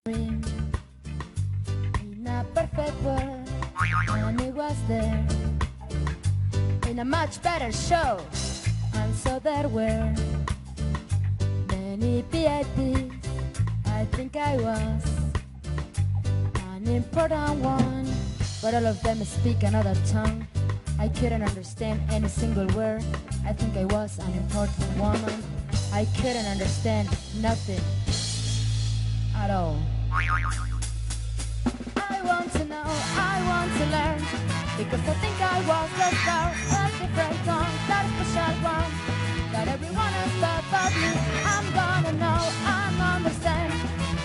In a perfect world, and it was there in a much better show, and so there were many VIPs. I think I was an important one, but all of them speak another tongue. I couldn't understand any single word. I think I was an important woman. I couldn't understand nothing at all. I want to know, I want to learn, because I think I was the star, a different song, that special one, that everyone else thought of me. I'm gonna know and understand,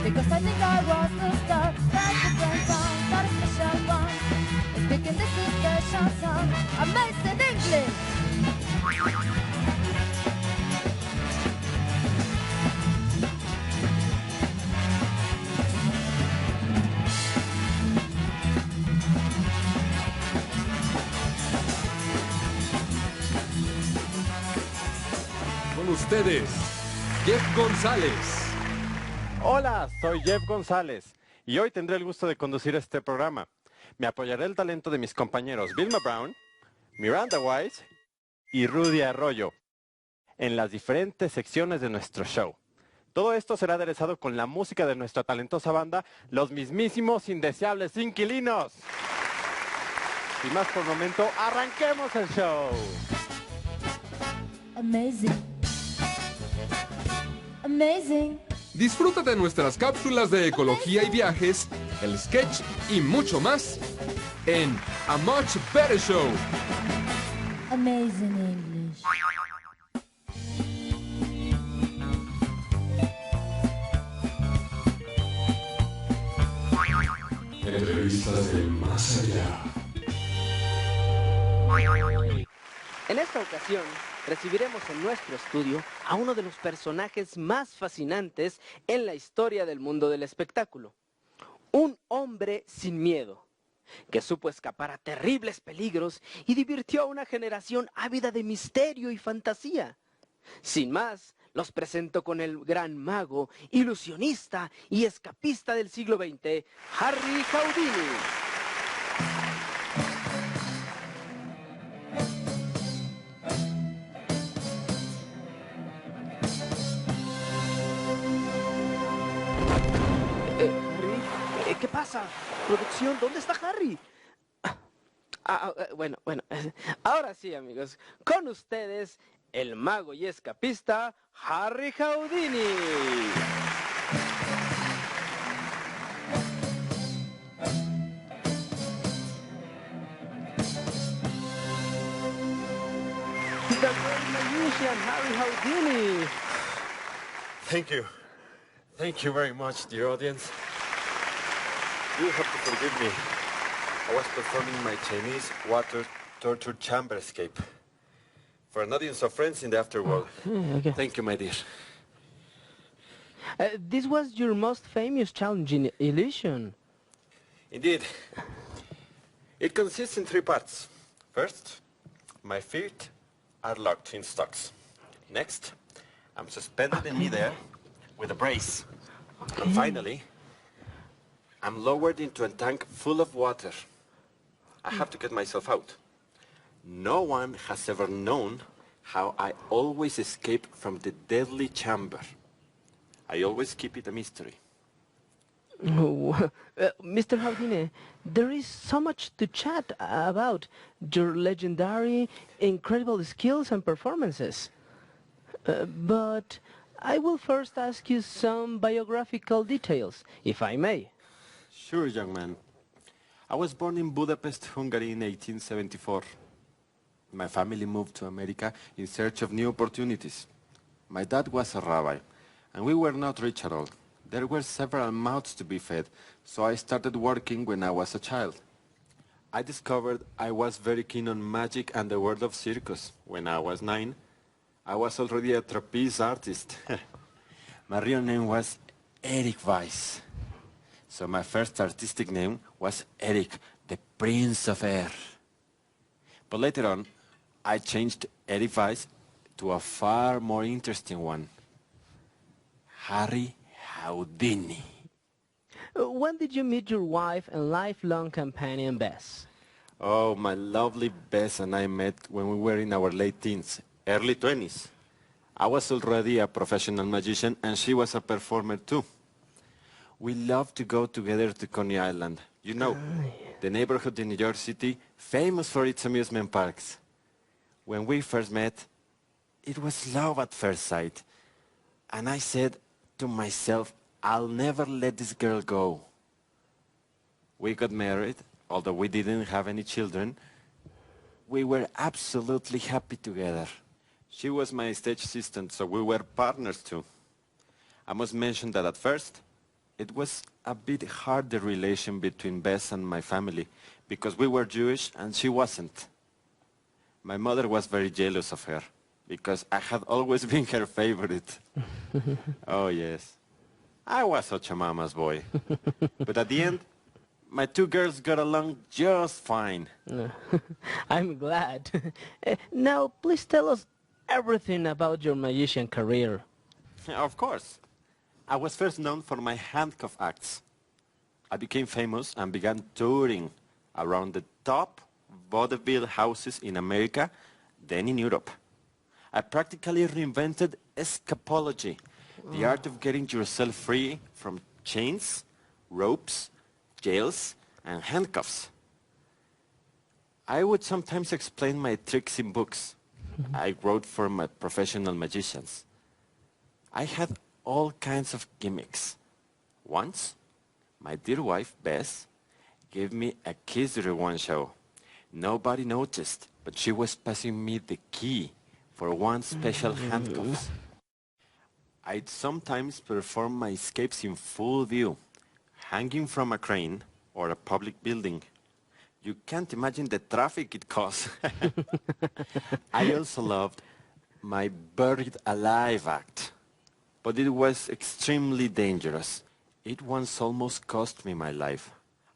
because I think I was the star, that different song, that special one, speaking this special song, amazing English. Ustedes, Jeff González. Hola, soy Jeff González y hoy tendré el gusto de conducir este programa. Me apoyaré el talento de mis compañeros Vilma Brown, Miranda Wise y Rudy Arroyo en las diferentes secciones de nuestro show. Todo esto será aderezado con la música de nuestra talentosa banda, los mismísimos indeseables inquilinos. Sin más por el momento, arranquemos el show. Amazing. Amazing. Disfruta de nuestras cápsulas de ecología y viajes, el sketch y mucho más en A Much Better Show. Amazing English. Entrevistas del más allá. En esta ocasión, recibiremos en nuestro estudio a uno de los personajes más fascinantes en la historia del mundo del espectáculo. Un hombre sin miedo, que supo escapar a terribles peligros y divirtió a una generación ávida de misterio y fantasía. Sin más, los presento con el gran mago, ilusionista y escapista del siglo XX, Harry Houdini. ¿Qué pasa? Producción, ¿dónde está Harry? Bueno, ahora sí, amigos, con ustedes, el mago y escapista, Harry Houdini. The great magician, Harry Houdini. Thank you. Thank you very much, dear audience. You have to forgive me. I was performing my Chinese water torture chamber escape for an audience of friends in the afterworld. Okay. Thank you, my dear. This was your most famous challenging illusion. Indeed. It consists in 3 parts. First, my feet are locked in stocks. Next, I'm suspended in midair with a brace. And finally, I'm lowered into a tank full of water. I have to get myself out. No one has ever known how I always escape from the deadly chamber. I always keep it a mystery. Mr. Houdini, there is so much to chat about your legendary, incredible skills and performances. But I will first ask you some biographical details, if I may. Sure, young man. I was born in Budapest, Hungary in 1874. My family moved to America in search of new opportunities. My dad was a rabbi, and we were not rich at all. There were several mouths to be fed, so I started working when I was a child. I discovered I was very keen on magic and the world of circus. When I was 9, I was already a trapeze artist. My real name was Eric Weiss. So my first artistic name was Eric, the Prince of Air. But later on, I changed Eric Weiss to a far more interesting one. Harry Houdini. When did you meet your wife and lifelong companion, Bess? Oh, my lovely Bess and I met when we were in our late teens, early 20s. I was already a professional magician and she was a performer too. We loved to go together to Coney Island. You know, the neighborhood in New York City, famous for its amusement parks. When we first met, it was love at first sight. And I said to myself, I'll never let this girl go. We got married, although we didn't have any children. We were absolutely happy together. She was my stage assistant, so we were partners too. I must mention that at first, it was a bit hard, the relation between Bess and my family, because we were Jewish and she wasn't. My mother was very jealous of her, because I had always been her favorite. Oh yes, I was such a mama's boy. But at the end, my two girls got along just fine. I'm glad. Now, please tell us everything about your magician career. Of course. I was first known for my handcuff acts. I became famous and began touring around the top vaudeville houses in America, then in Europe. I practically reinvented escapology, the art of getting yourself free from chains, ropes, jails, and handcuffs. I would sometimes explain my tricks in books I wrote for my professional magicians. I had all kinds of gimmicks. Once, my dear wife, Bess, gave me a kiss during one show. Nobody noticed, but she was passing me the key for one special handcuffs. I'd sometimes perform my escapes in full view, hanging from a crane or a public building. You can't imagine the traffic it caused. I also loved my buried alive act, but it was extremely dangerous. It once almost cost me my life.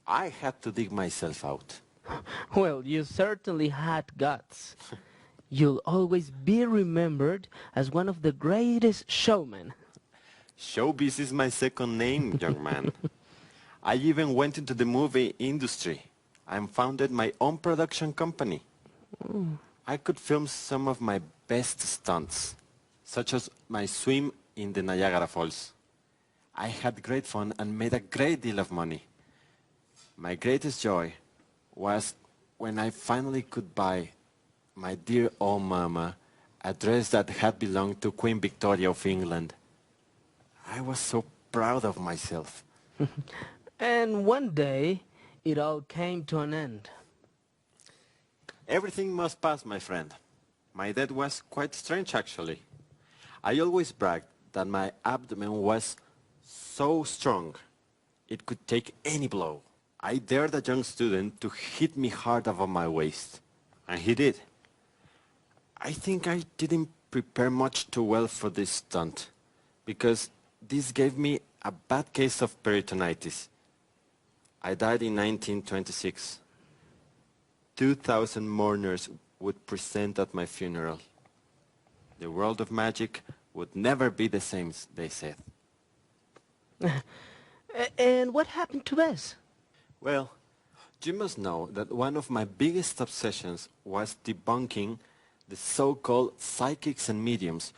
I had to dig myself out. Well, you certainly had guts. You'll always be remembered as one of the greatest showmen. Showbiz is my second name, young man. I even went into the movie industry and founded my own production company. I could film some of my best stunts, such as my swim in the Niagara Falls. I had great fun and made a great deal of money. My greatest joy was when I finally could buy my dear old mama a dress that had belonged to Queen Victoria of England. I was so proud of myself. And one day, it all came to an end. Everything must pass, my friend. My death was quite strange, actually. I always bragged that my abdomen was so strong it could take any blow. I dared a young student to hit me hard over my waist, and he did. I think I didn't prepare much too well for this stunt, because this gave me a bad case of peritonitis. I died in 1926. 2,000 mourners would present at my funeral. The world of magic would never be the same, they said. And what happened to Bess? Well, you must know that one of my biggest obsessions was debunking the so-called psychics and mediums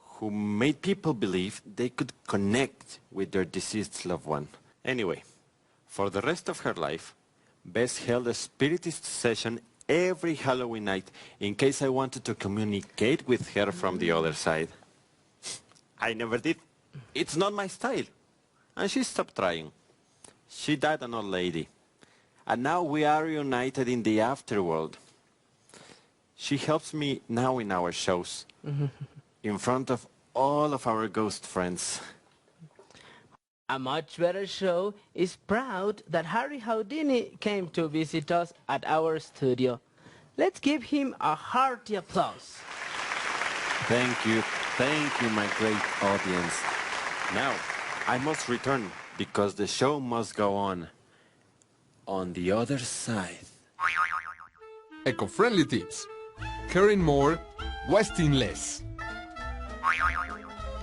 who made people believe they could connect with their deceased loved one. Anyway, for the rest of her life, Bess held a spiritist session every Halloween night in case I wanted to communicate with her from the other side. I never did. It's not my style. And she stopped trying. She died an old lady. And now we are united in the afterworld. She helps me now in our shows, in front of all of our ghost friends. A Much Better Show is proud that Harry Houdini came to visit us at our studio. Let's give him a hearty applause. Thank you, my great audience. Now, I must return because the show must go on the other side. Eco-friendly tips. Caring more, wasting less.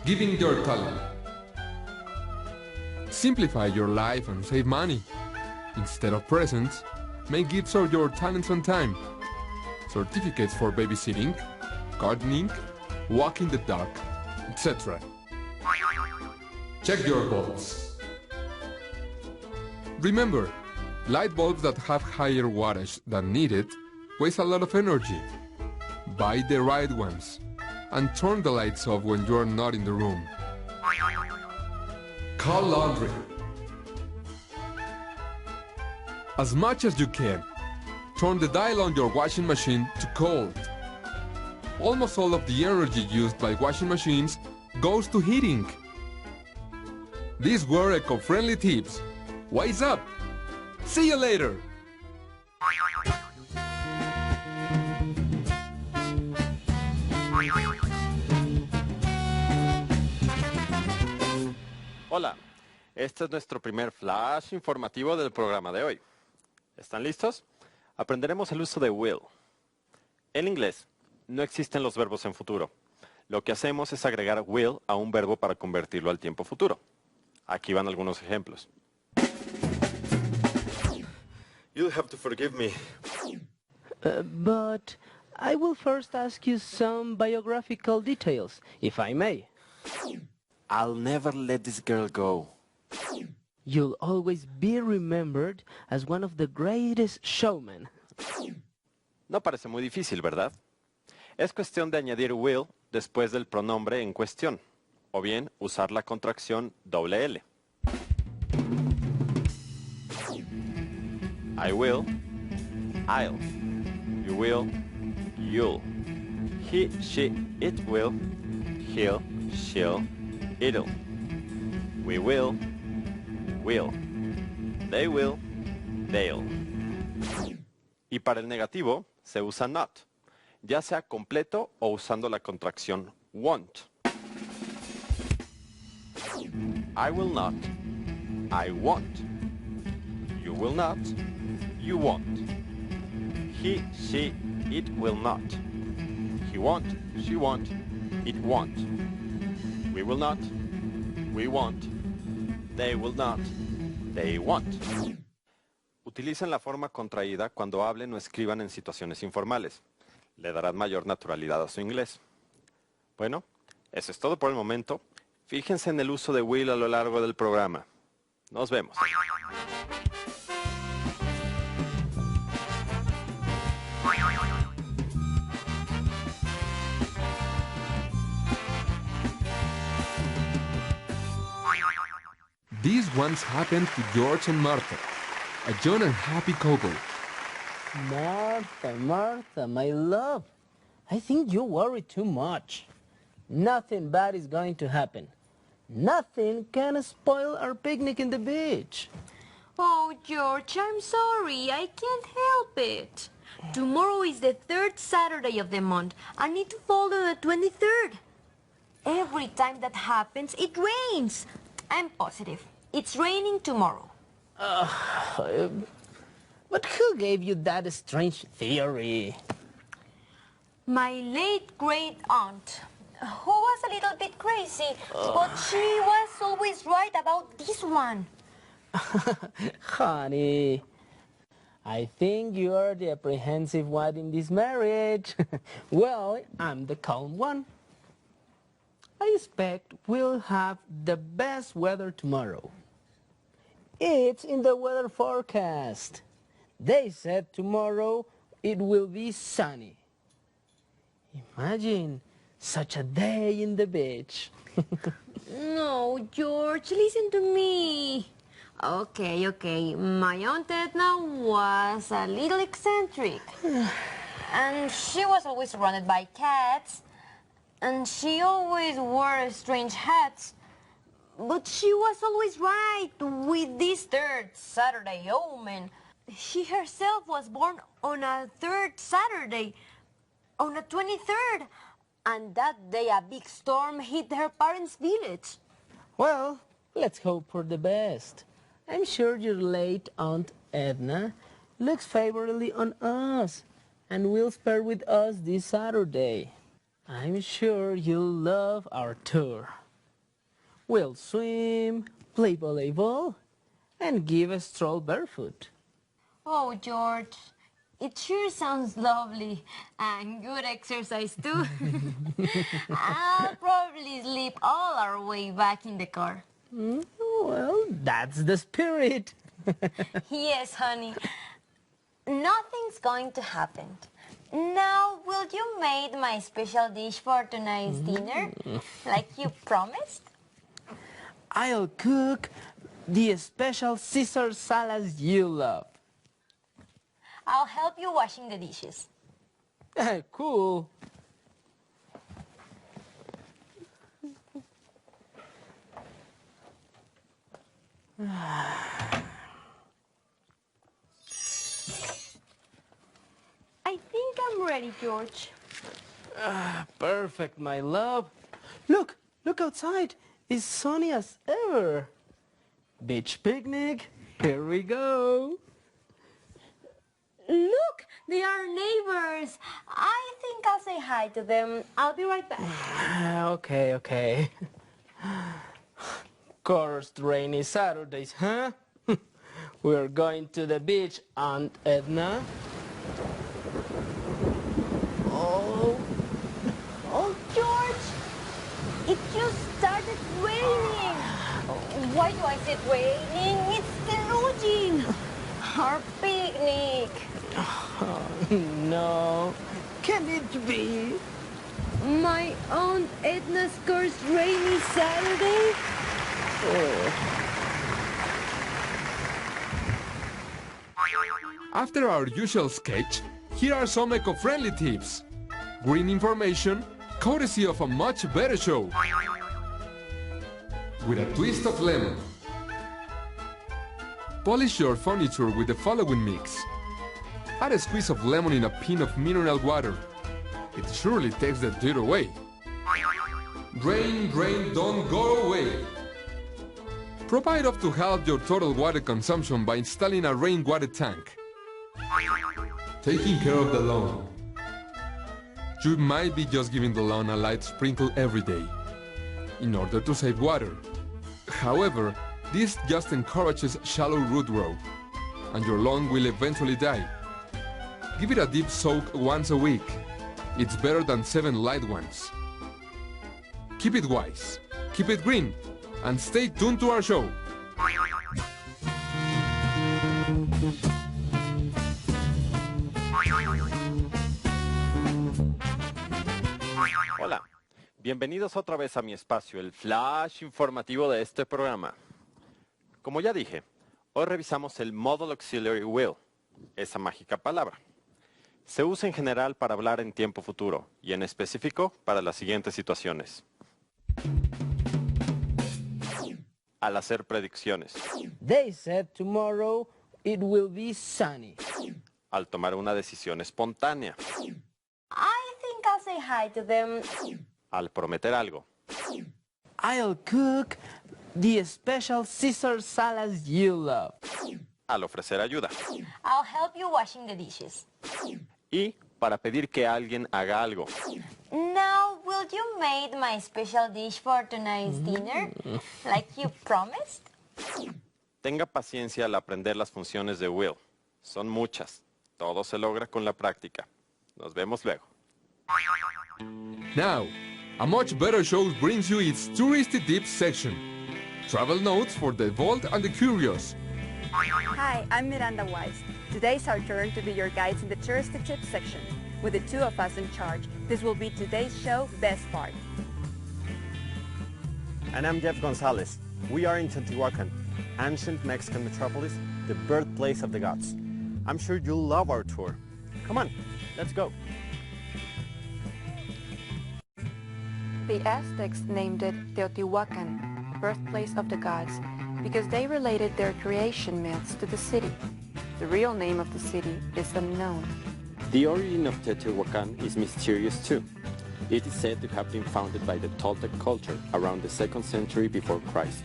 Giving your talent. Simplify your life and save money. Instead of presents, make gifts of your talents and time. Certificates for babysitting, gardening, walking the dog, etc. Check your bulbs. Remember, light bulbs that have higher wattage than needed waste a lot of energy. Buy the right ones and turn the lights off when you are not in the room. Call laundry. As much as you can, turn the dial on your washing machine to cold. Almost all of the energy used by washing machines goes to heating. These were eco-friendly tips. Wise up! See you later! Hola, este es nuestro primer flash informativo del programa de hoy. ¿Están listos? Aprenderemos el uso de will. En inglés, no existen los verbos en futuro. Lo que hacemos es agregar will a un verbo para convertirlo al tiempo futuro. Aquí van algunos ejemplos. You'll have to forgive me. But I will first ask you some biographical details, if I may. I'll never let this girl go. You'll always be remembered as one of the greatest showmen. No parece muy difícil, ¿verdad? Es cuestión de añadir will después del pronombre en cuestión, o bien usar la contracción doble L. I will, I'll. You will, you'll. He, she, it will. He'll, she'll, it'll. We will, will. They will, they'll. Y para el negativo se usa not, ya sea completo o usando la contracción won't. I will not, I won't. You will not, you won't. He, she, it will not. He won't, she won't, it won't. We will not, we won't. They will not, they won't. Utilicen la forma contraída cuando hablen o escriban en situaciones informales. Le darán mayor naturalidad a su inglés. Bueno, eso es todo por el momento. Fíjense en el uso de will a lo largo del programa. Nos vemos. These ones happened to George and Martha, a young and happy couple. Martha, Martha, my love, I think you worry too much. Nothing bad is going to happen. Nothing can spoil our picnic in the beach. Oh, George, I'm sorry. I can't help it. Tomorrow is the third Saturday of the month. I need to follow the 23rd. Every time that happens, it rains. I'm positive. It's raining tomorrow. But who gave you that strange theory? My late great-aunt, who was a little bit crazy, but she was always right about this one. Honey, I think you are the apprehensive one in this marriage. Well, I'm the calm one. I expect we'll have the best weather tomorrow. It's in the weather forecast. They said tomorrow it will be sunny. Imagine such a day in the beach. No, George, listen to me. Okay. My Aunt Edna was a little eccentric. And she was always surrounded by cats. And she always wore strange hats. But she was always right with this third Saturday omen. She herself was born on a third Saturday, on the 23rd. And that day a big storm hit her parents' village. Well, let's hope for the best. I'm sure your late Aunt Edna looks favorably on us and will spare with us this Saturday. I'm sure you'll love our tour. We'll swim, play volleyball, and give a stroll barefoot. Oh, George, it sure sounds lovely and good exercise too. I'll probably sleep all our way back in the car. Well, that's the spirit. Yes, honey. Nothing's going to happen. Now, will you make my special dish for tonight's dinner, like you promised? I'll cook the special Caesar salad you love. I'll help you washing the dishes. Cool. I think I'm ready, George. Perfect, my love. Look outside. It's sunny as ever. Beach picnic. Here we go. Look, they are neighbors. I think I'll say hi to them. I'll be right back. Okay. Cursed rainy Saturdays, huh? We're going to the beach, Aunt Edna. Oh, George, it just started raining. Why do I say raining? It's deluging. Our picnic. no. Can it be? My Aunt Edna's cursed rainy Saturday? After our usual sketch, here are some eco-friendly tips. Green information, courtesy of a much better show. With a twist of lemon. Polish your furniture with the following mix. Add a squeeze of lemon in a pint of mineral water. It surely takes the dirt away. Rain, don't go away. Provide up to half your total water consumption by installing a rainwater tank. Taking care of the lawn. You might be just giving the lawn a light sprinkle every day in order to save water. However, this just encourages shallow root growth, and your lawn will eventually die. Give it a deep soak once a week. It's better than 7 light ones. Keep it wise, keep it green, and stay tuned to our show. Hola, bienvenidos otra vez a mi espacio, el flash informativo de este programa. Como ya dije, hoy revisamos el Modal Auxiliary Will, esa mágica palabra. Se usa en general para hablar en tiempo futuro y en específico para las siguientes situaciones. Al hacer predicciones. They said tomorrow it will be sunny. Al tomar una decisión espontánea. I think I'll say hi to them. Al prometer algo. I'll cook the special Caesar salad you love. Al ofrecer ayuda. I'll help you washing the dishes. Y para pedir que alguien haga algo. Now, will you make my special dish for tonight's dinner, like you promised? Tenga paciencia al aprender las funciones de will. Son muchas. Todo se logra con la práctica. Nos vemos luego. Now, a much better show brings you its touristy tips section. Travel notes for the bold and the curious. Hi, I'm Miranda Wise. Today's our turn to be your guides in the touristy tips section. With the two of us in charge, this will be today's show best part. And I'm Jeff Gonzalez. We are in Teotihuacan, ancient Mexican metropolis, the birthplace of the gods. I'm sure you'll love our tour. Come on, let's go. The Aztecs named it Teotihuacan, birthplace of the gods, because they related their creation myths to the city. The real name of the city is unknown. The origin of Teotihuacan is mysterious too. It is said to have been founded by the Toltec culture around the 2nd century before Christ.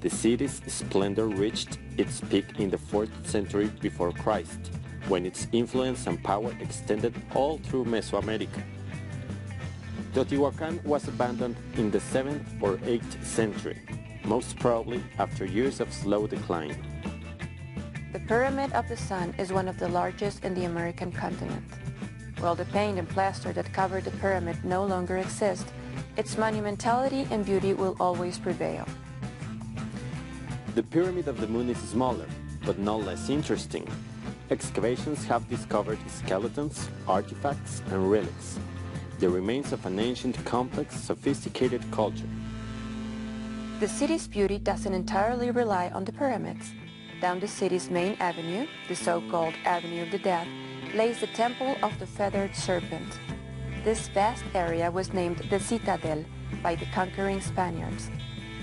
The city's splendor reached its peak in the 4th century before Christ, when its influence and power extended all through Mesoamerica. Teotihuacan was abandoned in the 7th or 8th century. most probably after years of slow decline. The Pyramid of the Sun is one of the largest in the American continent. While the paint and plaster that covered the pyramid no longer exist, its monumentality and beauty will always prevail. The Pyramid of the Moon is smaller, but no less interesting. Excavations have discovered skeletons, artifacts, and relics, the remains of an ancient, complex, sophisticated culture. The city's beauty doesn't entirely rely on the pyramids. Down the city's main avenue, the so-called Avenue of the Dead, lays the Temple of the Feathered Serpent. This vast area was named the Citadel by the conquering Spaniards.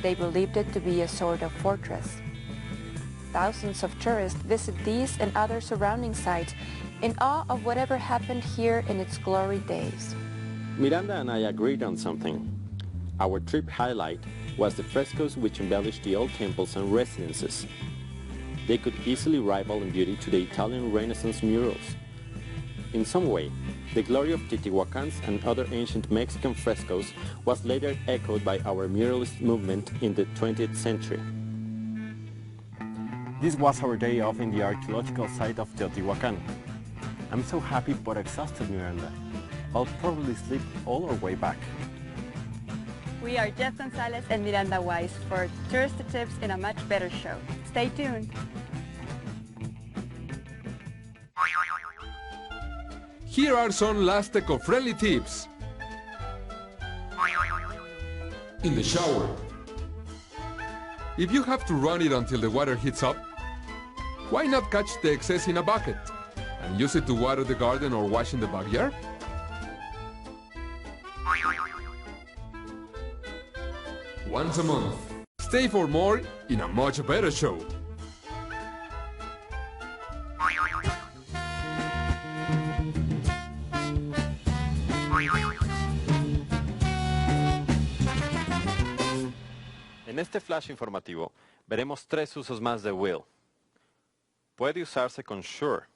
They believed it to be a sort of fortress. Thousands of tourists visit these and other surrounding sites in awe of whatever happened here in its glory days. Miranda and I agreed on something. Our trip highlight was the frescoes which embellished the old temples and residences. They could easily rival in beauty to the Italian Renaissance murals. In some way, the glory of Teotihuacans and other ancient Mexican frescoes was later echoed by our muralist movement in the 20th century. This was our day off in the archaeological site of Teotihuacan. I'm so happy but exhausted, Miranda. I'll probably sleep all our way back. We are Jeff Gonzalez and Miranda Weiss for tourist tips in a much better show. Stay tuned. Here are some last eco-friendly tips. In the shower. If you have to run it until the water heats up, why not catch the excess in a bucket and use it to water the garden or wash in the backyard? Once a month. Stay for more in a much better show. En este flash informativo veremos 3 usos más de will. Puede usarse con sure.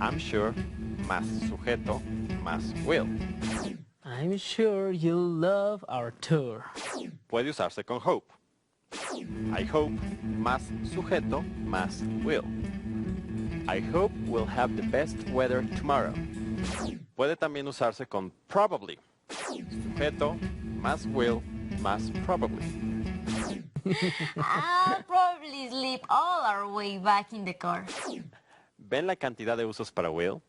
I'm sure más sujeto más will. I'm sure you'll love our tour. Puede usarse con hope. I hope más sujeto más will. I hope we'll have the best weather tomorrow. Puede también usarse con probably. Sujeto más will más probably. I'll probably sleep all our way back in the car. ¿Ven la cantidad de usos para will?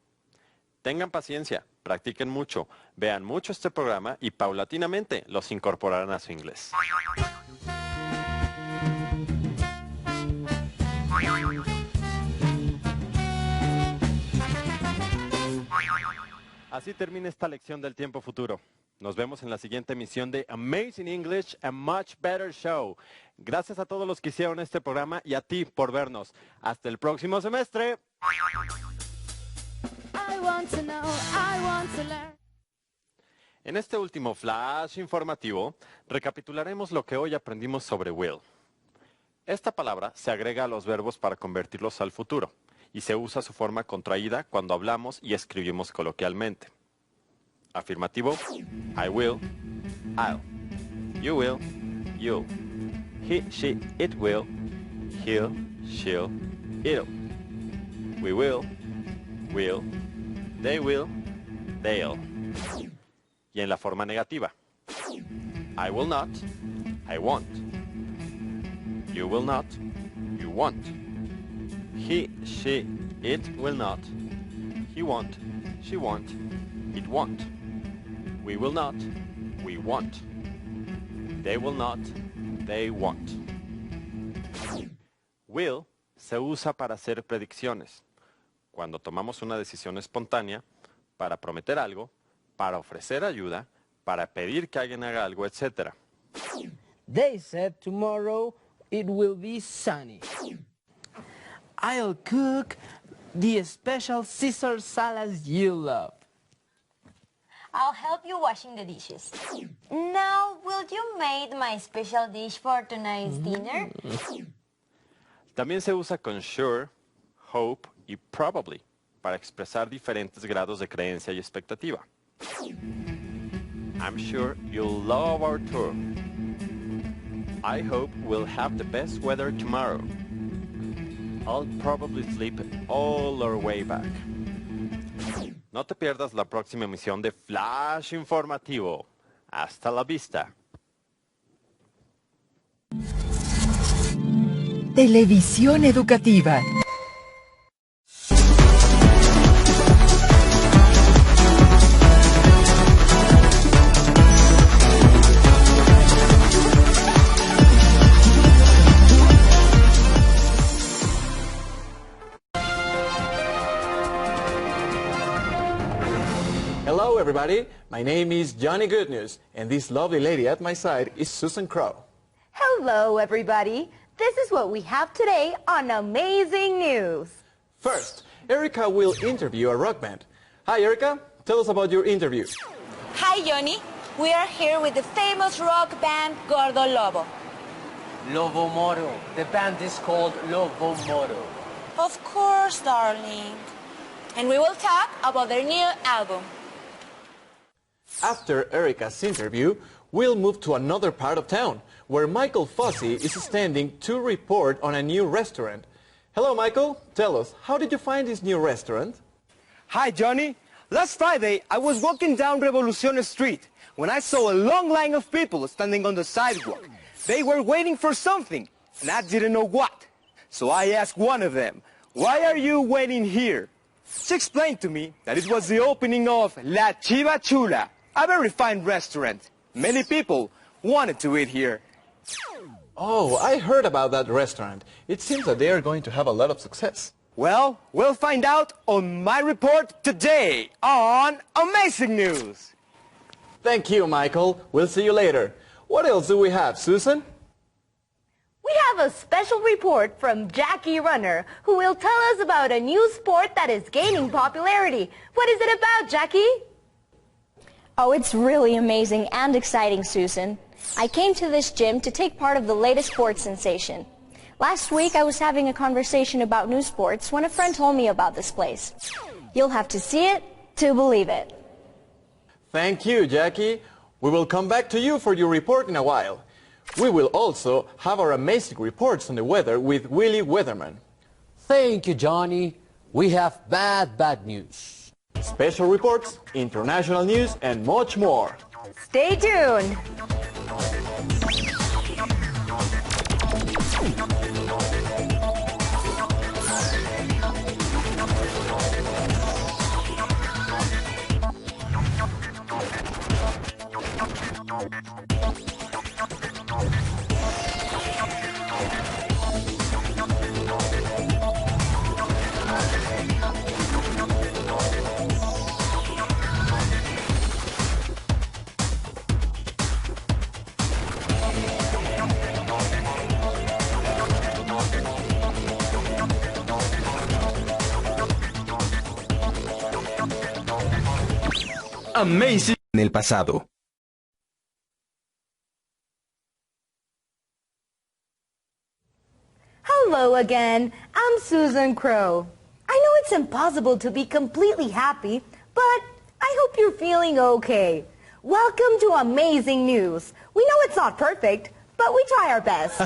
Tengan paciencia, practiquen mucho, vean mucho este programa y paulatinamente los incorporarán a su inglés. Así termina esta lección del tiempo futuro. Nos vemos en la siguiente emisión de Amazing English, a Much Better Show. Gracias a todos los que hicieron este programa y a ti por vernos. Hasta el próximo semestre. I want to know, I want to learn. En este último flash informativo, recapitularemos lo que hoy aprendimos sobre will. Esta palabra se agrega a los verbos para convertirlos al futuro y se usa su forma contraída cuando hablamos y escribimos coloquialmente. Afirmativo, I will, I'll. You will, you'll. He, she, it will. He'll, she'll, it'll. We will, we'll. They will, they'll. Y en la forma negativa, I will not, I won't. You will not, you won't. He, she, it will not. He won't, she won't, it won't. We will not, we won't. They will not, they won't. Will se usa para hacer predicciones. Cuando tomamos una decisión espontánea, para prometer algo, para ofrecer ayuda, para pedir que alguien haga algo, etc. They said tomorrow it will be sunny. I'll cook the special Caesar salads you love. I'll help you washing the dishes. Now, will you make my special dish for tonight's dinner? También se usa con sure, hope y probably para expresar diferentes grados de creencia y expectativa. I'm sure you'll love our tour. I hope we'll have the best weather tomorrow. I'll probably sleep all our way back. No te pierdas la próxima emisión de Flash Informativo. Hasta la vista. Televisión educativa. Hello everybody, my name is Johnny Goodnews, and this lovely lady at my side is Susan Crow. Hello everybody, this is what we have today on Amazing News. First, Erica will interview a rock band. Hi Erica, tell us about your interview. Hi Johnny, we are here with the famous rock band Gordo Lobo. Lobo Moro. The band is called Lobo Moro. Of course, darling. And we will talk about their new album. After Erica's interview, we'll move to another part of town, where Michael Fossey is standing to report on a new restaurant. Hello Michael, tell us, how did you find this new restaurant? Hi Johnny, last Friday I was walking down Revolucion Street when I saw a long line of people standing on the sidewalk. They were waiting for something, and I didn't know what. So I asked one of them, "Why are you waiting here?" She explained to me that it was the opening of La Chiva Chula, a very fine restaurant. Many people wanted to eat here. Oh, I heard about that restaurant. It seems that they are going to have a lot of success. Well, we'll find out on my report today on Amazing News. Thank you, Michael. We'll see you later. What else do we have, Susan? We have a special report from Jackie Runner, who will tell us about a new sport that is gaining popularity. What is it about, Jackie? Oh, it's really amazing and exciting, Susan. I came to this gym to take part of the latest sports sensation. Last week, I was having a conversation about new sports when a friend told me about this place. You'll have to see it to believe it. Thank you, Jackie. We will come back to you for your report in a while. We will also have our amazing reports on the weather with Willie Weatherman. Thank you, Johnny. We have bad news. Special reports, international news, and much more. Stay tuned. Amazing en el pasado. Hello again, I'm Susan Crow. I know it's impossible to be completely happy, but I hope you're feeling okay. Welcome to Amazing News. We know it's not perfect, but we try our best.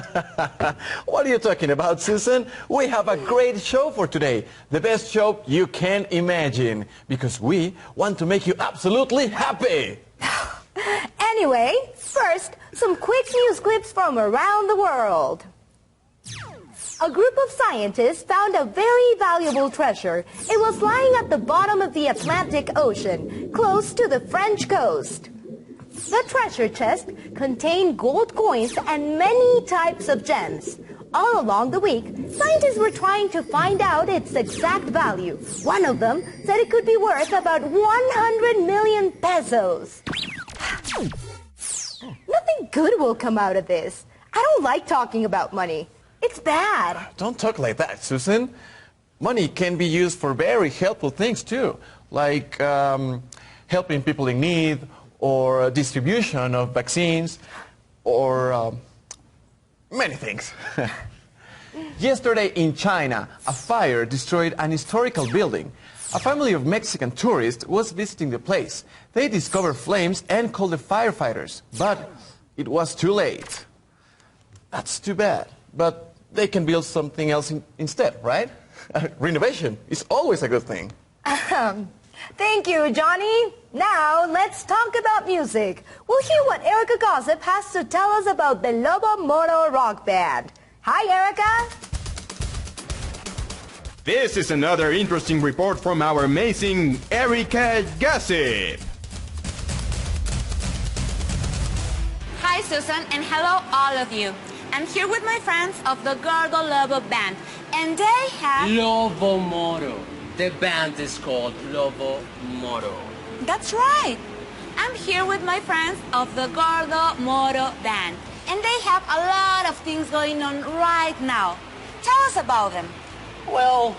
What are you talking about, Susan? We have a great show for today. The best show you can imagine, because we want to make you absolutely happy. Anyway, first, some quick news clips from around the world. A group of scientists found a very valuable treasure. It was lying at the bottom of the Atlantic Ocean, close to the French coast. The treasure chest contained gold coins and many types of gems. All along the week, scientists were trying to find out its exact value. One of them said it could be worth about 100 million pesos. Nothing good will come out of this. I don't like talking about money. It's bad. Don't talk like that, Susan. Money can be used for very helpful things too, like helping people in need, or distribution of vaccines, or many things. Yesterday in China, a fire destroyed an historical building. A family of Mexican tourists was visiting the place. They discovered flames and called the firefighters, but it was too late. That's too bad. But they can build something else instead, right? Renovation is always a good thing. Thank you, Johnny. Now, let's talk about music. We'll hear what Erica Gossip has to tell us about the Lobo Moro Rock Band. Hi, Erica. This is another interesting report from our amazing Erica Gossip. Hi, Susan, and hello, all of you. I'm here with my friends of the Gordo Lobo Band, and they have... Lobo Moro. The band is called Lobo Moro. That's right. I'm here with my friends of the Gordo Moro Band, and they have a lot of things going on right now. Tell us about them. Well,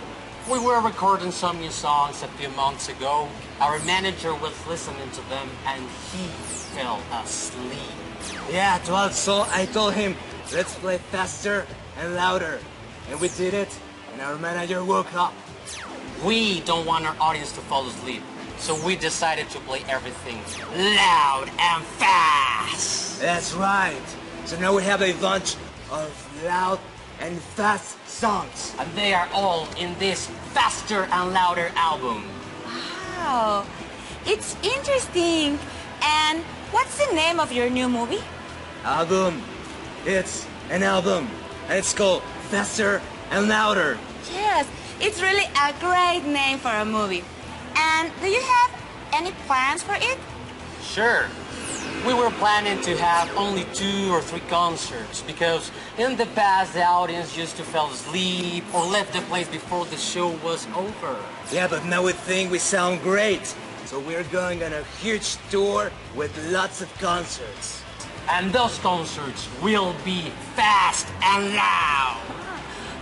we were recording some new songs a few months ago. Our manager was listening to them and he fell asleep. Yeah, so I told him, let's play faster and louder. And we did it, and our manager woke up. We don't want our audience to fall asleep, so we decided to play everything loud and fast. That's right. So now we have a bunch of loud and fast songs. And they are all in this Faster and Louder album. Wow, it's interesting. And what's the name of your new movie? Album. It's an album, and it's called Faster and Louder. Yes, it's really a great name for a movie. And do you have any plans for it? Sure. We were planning to have only 2 or 3 concerts because in the past the audience used to fall asleep or left the place before the show was over. Yeah, but now we think we sound great. So we're going on a huge tour with lots of concerts. And those concerts will be fast and loud.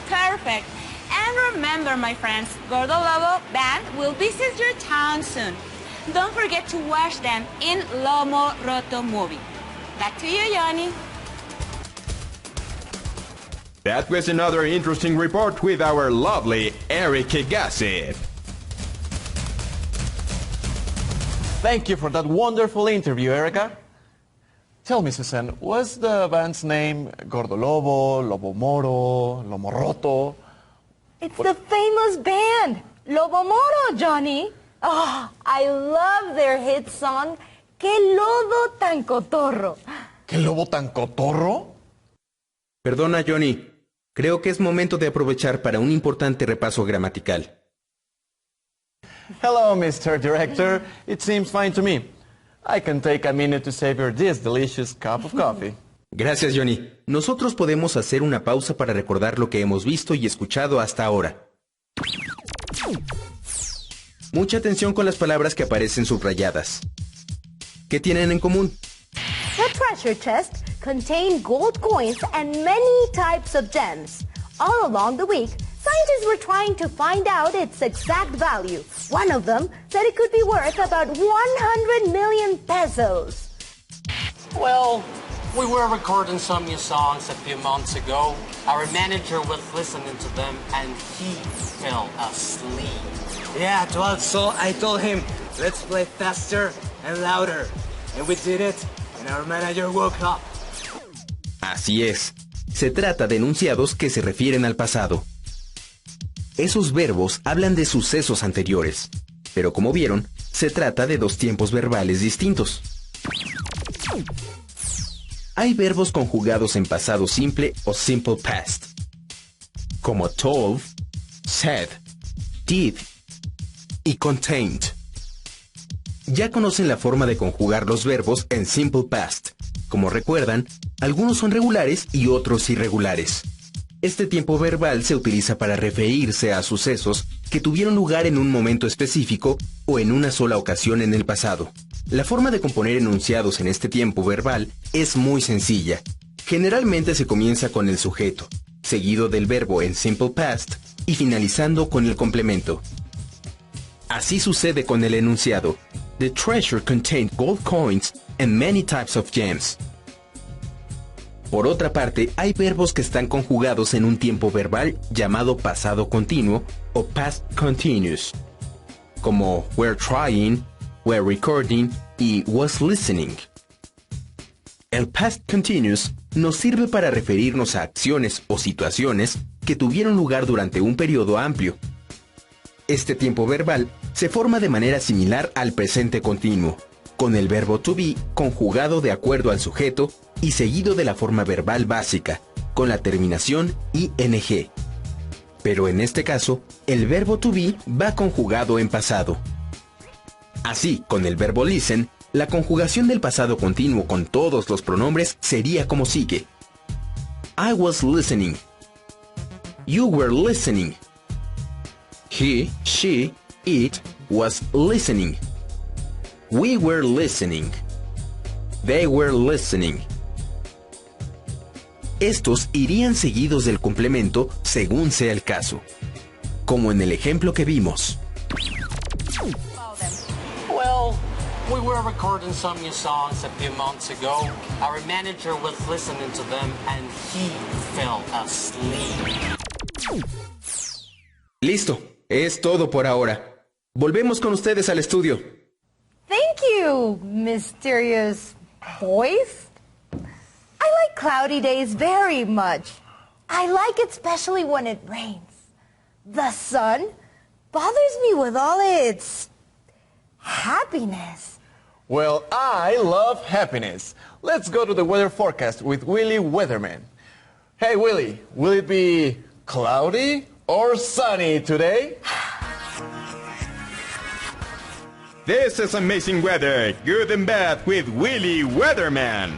Perfect. And remember, my friends, Gordo Lobo Band will visit your town soon. Don't forget to watch them in Lomo Roto movie. Back to you, Johnny. That was another interesting report with our lovely Erica Gossip. Thank you for that wonderful interview, Erica. Tell me, Susan, was the band's name Gordo Lobo, Lobo Moro, Lomo Roto? It's the famous band, Lobo Moro, Johnny. Oh, I love their hit song, Que lobo tan cotorro. ¿Qué lobo tan cotorro? Perdona, Johnny. Creo que es momento de aprovechar para un importante repaso gramatical. Hello, Mr. Director. It seems fine to me. I can take a minute to savor this delicious cup of coffee. Gracias, Johnny. Nosotros podemos hacer una pausa para recordar lo que hemos visto y escuchado hasta ahora. Mucha atención con las palabras que aparecen subrayadas. ¿Qué tienen en común? The treasure chest contained gold coins and many types of gems. All along the week, scientists were trying to find out its exact value. One of them said it could be worth about 100 million pesos. Well, we were recording some new songs a few months ago. Our manager was listening to them and he fell asleep. Yeah, so I told him, let's play faster and louder. And we did it, and our manager woke up. Así es. Se trata de enunciados que se refieren al pasado. Esos verbos hablan de sucesos anteriores, pero como vieron, se trata de 2 tiempos verbales distintos. Hay verbos conjugados en pasado simple o simple past, como told, said, did y contained. Ya conocen la forma de conjugar los verbos en simple past. Como recuerdan, algunos son regulares y otros irregulares. Este tiempo verbal se utiliza para referirse a sucesos que tuvieron lugar en un momento específico o en una sola ocasión en el pasado. La forma de componer enunciados en este tiempo verbal es muy sencilla. Generalmente se comienza con el sujeto, seguido del verbo en simple past y finalizando con el complemento. Así sucede con el enunciado. The treasure contained gold coins and many types of gems. Por otra parte, hay verbos que están conjugados en un tiempo verbal llamado pasado continuo o past continuous, como were trying, were recording y was listening. El past continuous nos sirve para referirnos a acciones o situaciones que tuvieron lugar durante un periodo amplio. Este tiempo verbal se forma de manera similar al presente continuo, con el verbo to be conjugado de acuerdo al sujeto y seguido de la forma verbal básica, con la terminación ing. Pero en este caso, el verbo to be va conjugado en pasado. Así, con el verbo listen, la conjugación del pasado continuo con todos los pronombres sería como sigue. I was listening. You were listening. He, she, it was listening. We were listening. They were listening. Estos irían seguidos del complemento según sea el caso, como en el ejemplo que vimos. Well, we were recording some new songs a few months ago. Our manager was listening to them and he fell asleep. Listo, es todo por ahora. Volvemos con ustedes al estudio. Thank you, mysterious voice. I like cloudy days very much. I like it especially when it rains. The sun bothers me with all its happiness. Well, I love happiness. Let's go to the weather forecast with Willie Weatherman. Hey, Willie, will it be cloudy or sunny today? This is amazing weather, good and bad with Willie Weatherman.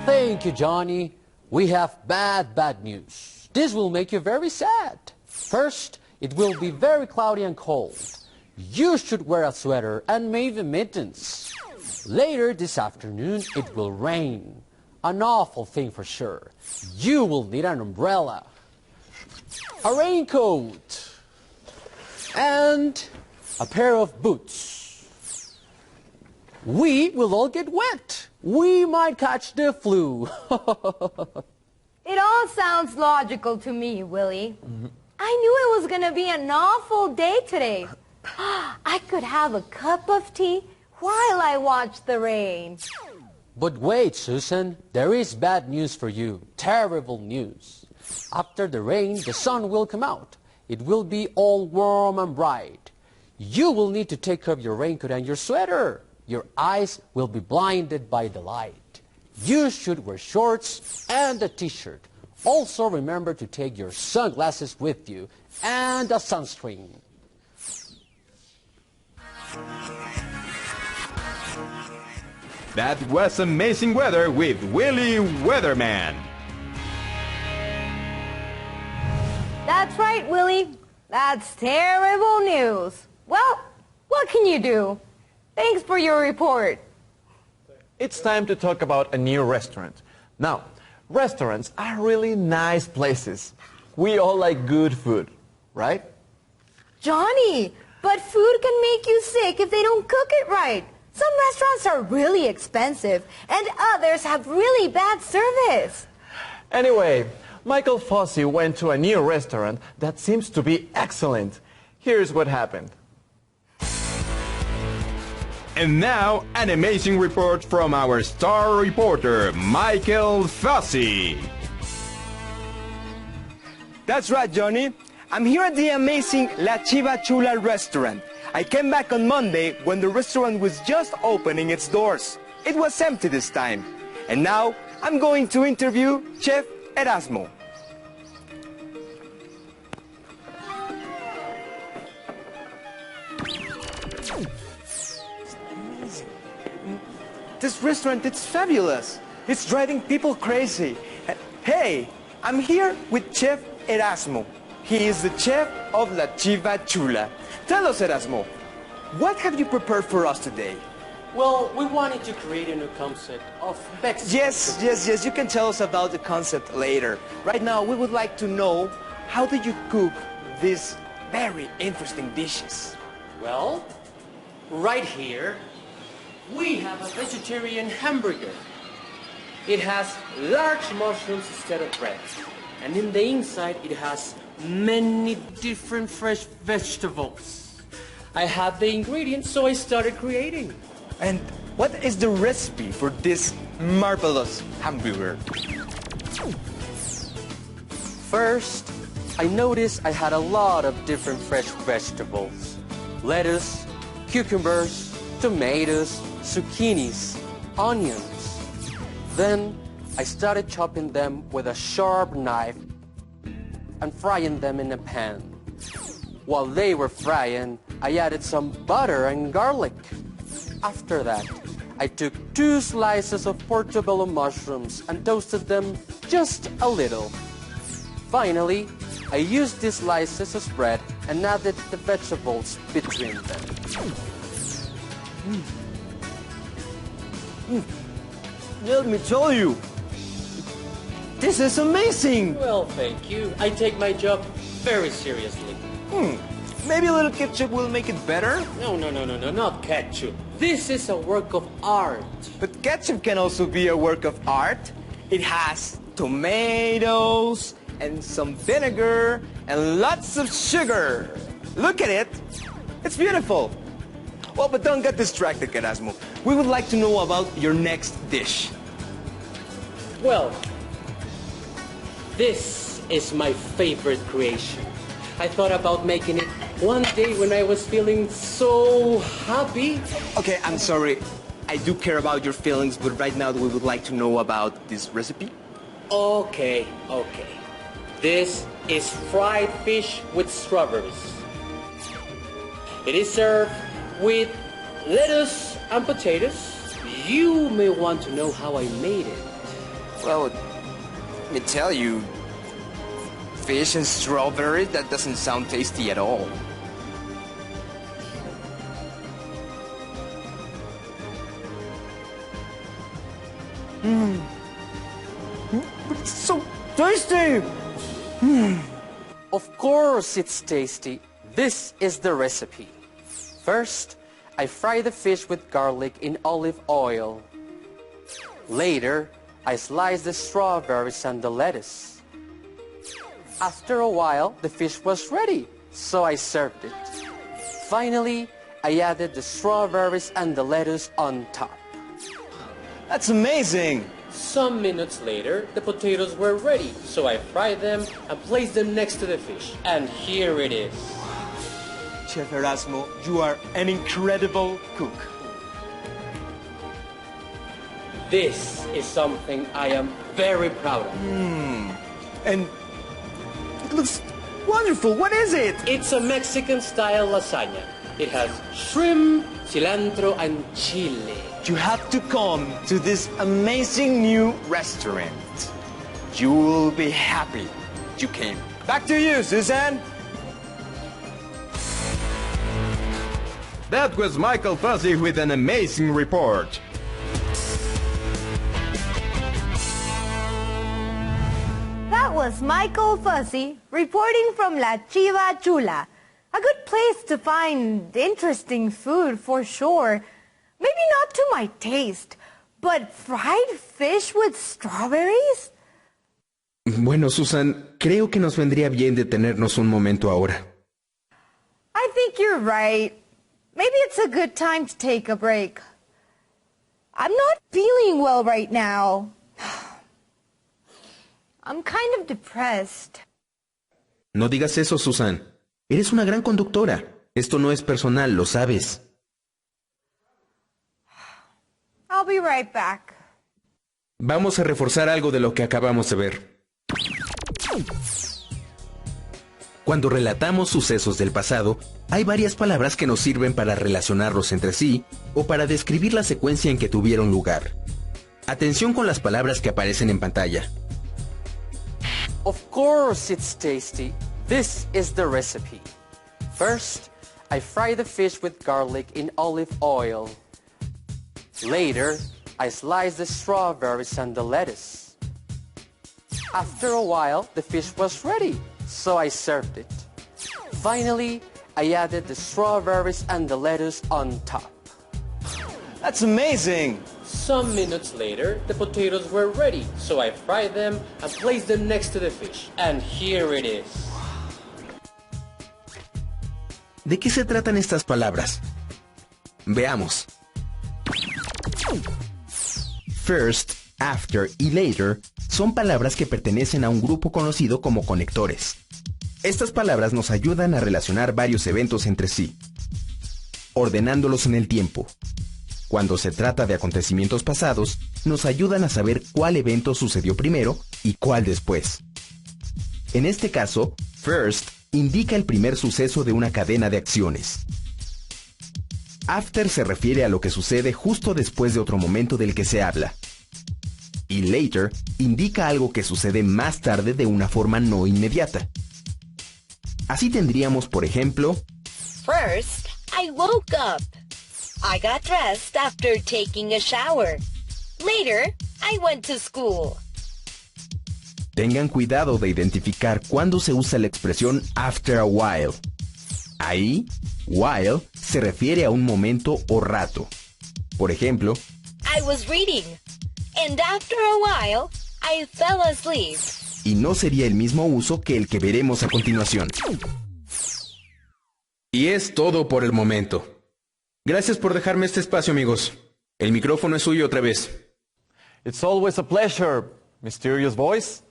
Thank you, Johnny. We have bad news. This will make you very sad. First, it will be very cloudy and cold. You should wear a sweater and maybe mittens. Later this afternoon, it will rain. An awful thing for sure. You will need an umbrella, a raincoat, and a pair of boots. We will all get wet. We might catch the flu. It all sounds logical to me, Willie. I knew it was going to be an awful day today. I could have a cup of tea while I watch the rain. But wait, Susan, there is bad news for you. Terrible news. After the rain, the sun will come out. It will be all warm and bright. You will need to take off your raincoat and your sweater. Your eyes will be blinded by the light. You should wear shorts and a t-shirt. Also remember to take your sunglasses with you and a sunscreen. That was amazing weather with Willie Weatherman. That's right, Willie. That's terrible news. Well, what can you do? Thanks for your report. It's time to talk about a new restaurant. Now, restaurants are really nice places. We all like good food, right? Johnny, but food can make you sick if they don't cook it right. Some restaurants are really expensive, and others have really bad service. Anyway, Michael Fossey went to a new restaurant that seems to be excellent. Here's what happened. And now, an amazing report from our star reporter, Michael Fossey. That's right, Johnny. I'm here at the amazing La Chiva Chula restaurant. I came back on Monday when the restaurant was just opening its doors. It was empty this time. And now, I'm going to interview Chef Erasmo. This restaurant, it's fabulous. It's driving people crazy. Hey, I'm here with Chef Erasmo. He is the chef of La Chiva Chula. Tell us, Erasmo, what have you prepared for us today? Well, we wanted to create a new concept of Mexican. Yes, you can tell us about the concept later. Right now, we would like to know, how do you cook these very interesting dishes? Well, right here, we have a vegetarian hamburger. It has large mushrooms instead of bread. And in the inside, it has many different fresh vegetables. I had the ingredients, so I started creating. And what is the recipe for this marvelous hamburger? First, I noticed I had a lot of different fresh vegetables. Lettuce, cucumbers, tomatoes, zucchinis, onions. Then, I started chopping them with a sharp knife and frying them in a pan. While they were frying, I added some butter and garlic. After that, I took 2 slices of portobello mushrooms and toasted them just a little. Finally, I used these slices as bread and added the vegetables between them. Let me tell you, this is amazing! Well, thank you. I take my job very seriously. Maybe a little ketchup will make it better? No, not ketchup. This is a work of art. But ketchup can also be a work of art. It has tomatoes and some vinegar and lots of sugar. Look at it. It's beautiful. Well, but don't get distracted, Erasmo. We would like to know about your next dish. Well, this is my favorite creation. I thought about making it one day when I was feeling so happy. Okay, I'm sorry. I do care about your feelings, but right now we would like to know about this recipe. Okay. This is fried fish with strawberries. It is served with lettuce and potatoes. You may want to know how I made it. Well, let me tell you, fish and strawberry, that doesn't sound tasty at all. But it's so tasty! Of course it's tasty. This is the recipe. First, I fry the fish with garlic in olive oil. Later, I slice the strawberries and the lettuce. After a while, the fish was ready, so I served it. Finally, I added the strawberries and the lettuce on top. That's amazing! Some minutes later, the potatoes were ready, so I fried them and placed them next to the fish. And here it is. Chef Erasmo, you are an incredible cook. This is something I am very proud of. And it looks wonderful. What is it? It's a Mexican-style lasagna. It has shrimp, cilantro, and chile. You have to come to this amazing new restaurant. You will be happy you came. Back to you, Susan. That was Michael Fuzzy with an amazing report. That was Michael Fuzzy reporting from La Chiva Chula. A good place to find interesting food for sure. Maybe not to my taste, but fried fish with strawberries? Bueno, Susan, creo que nos vendría bien detenernos un momento ahora. I think you're right. Maybe it's a good time to take a break. I'm not feeling well right now. I'm kind of depressed. No digas eso, Susan. Eres una gran conductora. Esto no es personal, lo sabes. I'll be right back. Vamos a reforzar algo de lo que acabamos de ver. Cuando relatamos sucesos del pasado, hay varias palabras que nos sirven para relacionarlos entre sí o para describir la secuencia en que tuvieron lugar. Atención con las palabras que aparecen en pantalla. Of course it's tasty. This is the recipe. First, I fry the fish with garlic in olive oil. Later, I slice the strawberries and the lettuce. After a while, the fish was ready, so I served it. Finally, I added the strawberries and the lettuce on top. That's amazing! Some minutes later, the potatoes were ready, so I fried them and placed them next to the fish. And here it is. ¿De qué se tratan estas palabras? Veamos. First, after y later son palabras que pertenecen a un grupo conocido como conectores. Estas palabras nos ayudan a relacionar varios eventos entre sí, ordenándolos en el tiempo. Cuando se trata de acontecimientos pasados, nos ayudan a saber cuál evento sucedió primero y cuál después. En este caso, first indica el primer suceso de una cadena de acciones. After se refiere a lo que sucede justo después de otro momento del que se habla. Y later indica algo que sucede más tarde de una forma no inmediata. Así tendríamos, por ejemplo, First, I woke up. I got dressed after taking a shower. Later, I went to school. Tengan cuidado de identificar cuándo se usa la expresión after a while. Ahí, while se refiere a un momento o rato. Por ejemplo, I was reading, and after a while, I fell asleep. Y no sería el mismo uso que el que veremos a continuación. Y es todo por el momento. Gracias por dejarme este espacio, amigos. El micrófono es suyo otra vez. It's always a pleasure, mysterious voice.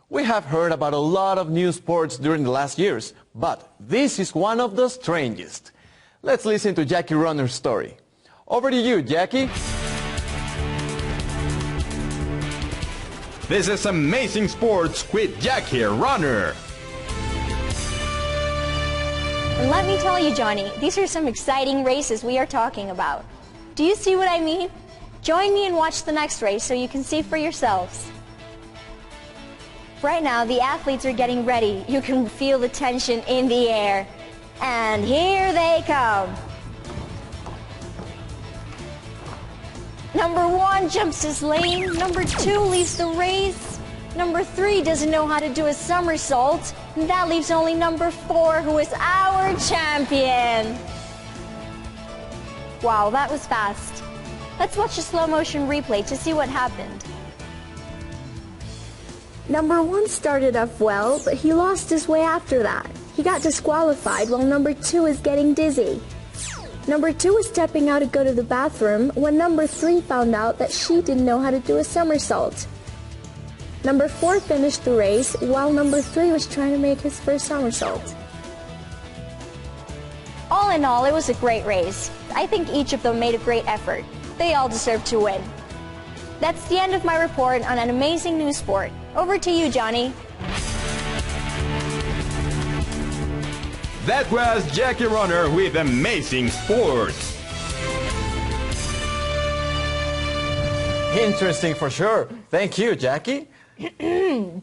We have heard about a lot of new sports during the last years, but this is one of the strangest. Let's listen to Jackie Runner's story. Over to you, Jackie. This is Amazing Sports with Jackie Runner. And let me tell you, Johnny, these are some exciting races we are talking about. Do you see what I mean? Join me and watch the next race so you can see for yourselves. Right now, the athletes are getting ready. You can feel the tension in the air. And here they come. Number 1 jumps his lane. Number 2 leaves the race. Number 3 doesn't know how to do a somersault. And that leaves only number 4, who is our champion. Wow, that was fast. Let's watch a slow motion replay to see what happened. Number 1 started off well, but he lost his way after that. He got disqualified while number 2 is getting dizzy. Number 2 was stepping out to go to the bathroom when number 3 found out that she didn't know how to do a somersault. Number 4 finished the race while number 3 was trying to make his first somersault. All in all, it was a great race. I think each of them made a great effort. They all deserve to win. That's the end of my report on an amazing new sport. Over to you, Johnny. That was Jackie Runner with Amazing Sports. Interesting for sure. Thank you, Jackie.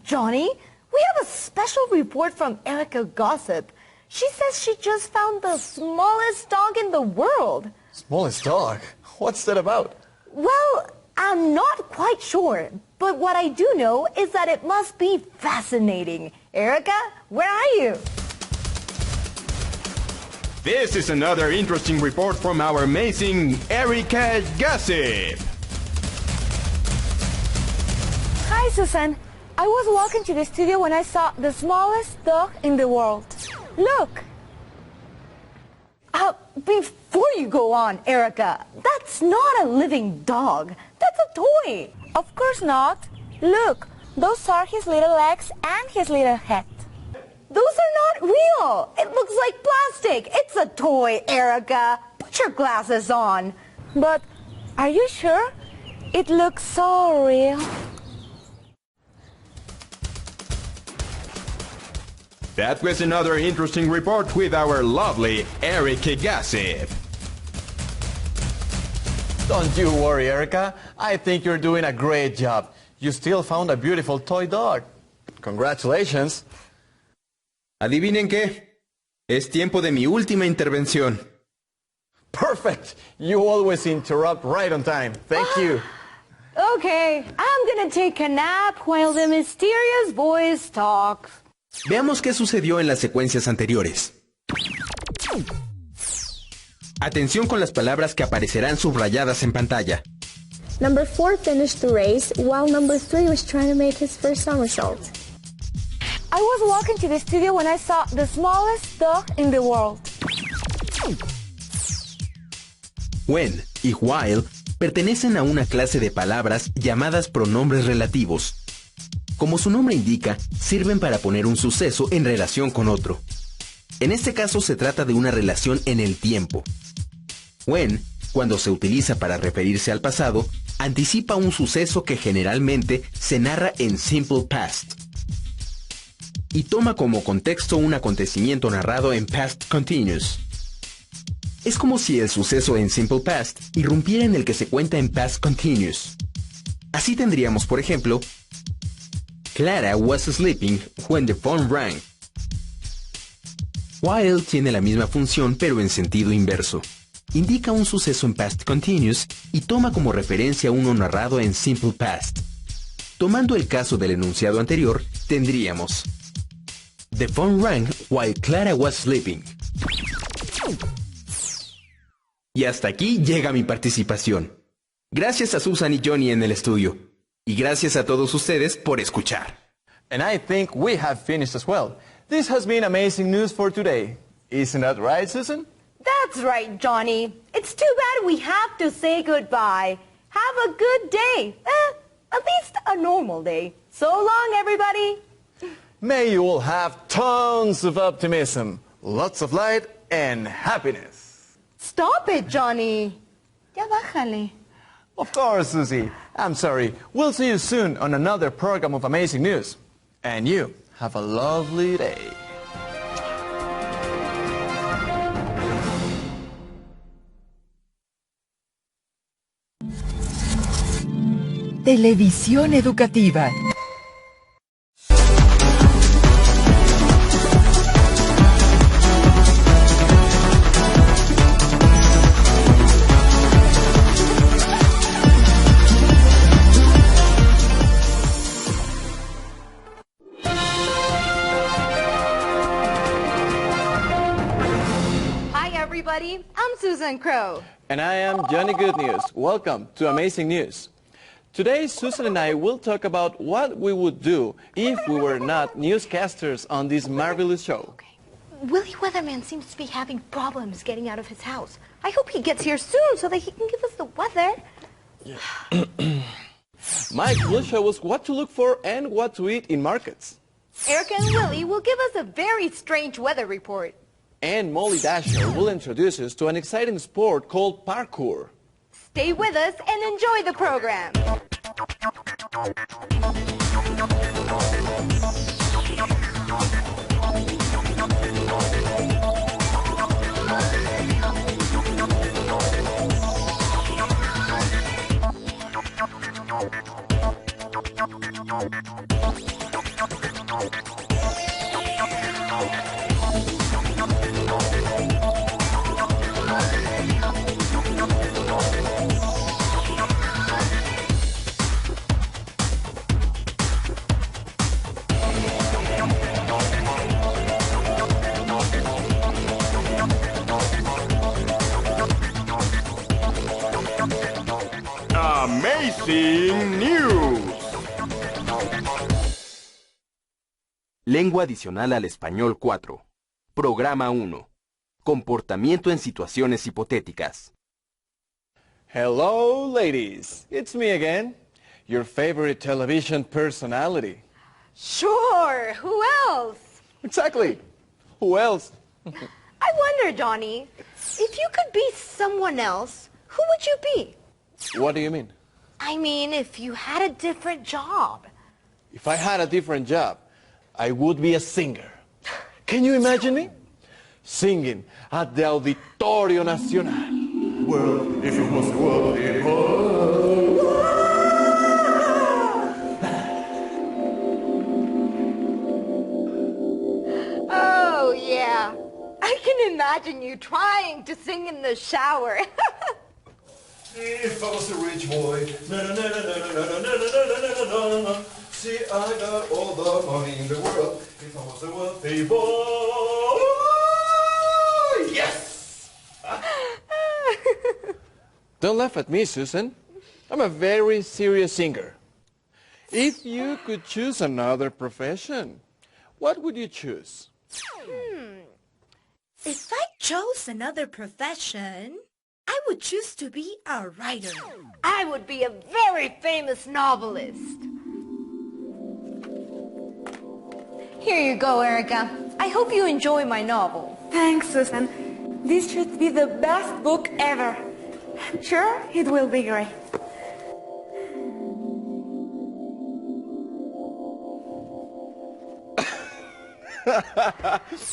Johnny, we have a special report from Erica Gossip. She says she just found the smallest dog in the world. Smallest dog? What's that about? Well, I'm not quite sure, but what I do know is that it must be fascinating. Erica, where are you? This is another interesting report from our amazing Erica Gossip. Hi, Susan. I was walking to the studio when I saw the smallest dog in the world. Look. Before you go on, Erica, that's not a living dog. That's a toy. Of course not. Look, those are his little legs and his little head. Those are not real. It looks like plastic. It's a toy, Erica. Put your glasses on. But are you sure? It looks so real. That was another interesting report with our lovely Erica Gossip. Don't you worry, Erica. I think you're doing a great job. You still found a beautiful toy dog. Congratulations. ¿Adivinen qué? Es tiempo de mi última intervención. Perfect. You always interrupt right on time. Thank you. Okay, I'm gonna take a nap while the mysterious voice talks. Veamos qué sucedió en las secuencias anteriores. Atención con las palabras que aparecerán subrayadas en pantalla. Number 4 finished the race while number 3 was trying to make his first somersault. I was walking to the studio when I saw the smallest dog in the world. When y while pertenecen a una clase de palabras llamadas pronombres relativos. Como su nombre indica, sirven para poner un suceso en relación con otro. En este caso se trata de una relación en el tiempo. When, cuando se utiliza para referirse al pasado, anticipa un suceso que generalmente se narra en simple past y toma como contexto un acontecimiento narrado en past continuous. Es como si el suceso en simple past irrumpiera en el que se cuenta en past continuous. Así tendríamos, por ejemplo, Clara was sleeping when the phone rang. While tiene la misma función pero en sentido inverso. Indica un suceso en past continuous y toma como referencia uno narrado en simple past. Tomando el caso del enunciado anterior, tendríamos The phone rang while Clara was sleeping. Y hasta aquí llega mi participación. Gracias a Susan y Johnny en el estudio. Y gracias a todos ustedes por escuchar. And I think we have finished as well. This has been amazing news for today. Isn't that right, Susan? That's right, Johnny. It's too bad we have to say goodbye. Have a good day. At least a normal day. So long, everybody. May you all have tons of optimism, lots of light, and happiness. Stop it, Johnny. Ya bájale. Of course, Susie. I'm sorry. We'll see you soon on another program of Amazing News. And you, have a lovely day. Televisión educativa. Everybody, I'm Susan Crow. And I am Johnny Good News. Welcome to Amazing News. Today, Susan and I will talk about what we would do if we were not newscasters on this marvelous show. Okay. Willie Weatherman seems to be having problems getting out of his house. I hope he gets here soon so that he can give us the weather. Mike will show us what to look for and what to eat in markets. Erica and Willie will give us a very strange weather report. And Molly Dasher will introduce us to an exciting sport called parkour. Stay with us and enjoy the program. Amazing News. Lengua adicional al español 4. Programa 1. Comportamiento en situaciones hipotéticas. Hello, ladies. It's me again, your favorite television personality. Sure. Who else? Exactly. Who else? I wonder, Johnny, if you could be someone else, who would you be? What do you mean? I mean, if you had a different job. If I had a different job, I would be a singer. Can you imagine me? Singing at the Auditorio Nacional. Well, if it was the world, it was. Oh, yeah. I can imagine you trying to sing in the shower. If I was a rich boy, na-na-na-na-na-na-na-na-na-na-na-na-na-na. See, I got all the money in the world. If I was a wealthy boy, yes! Don't laugh at me, Susan. I'm a very serious singer. If you could choose another profession, what would you choose? If I chose another profession, I would choose to be a writer. I would be a very famous novelist. Here you go, Erica. I hope you enjoy my novel. Thanks, Susan. This should be the best book ever. I'm sure it will be great.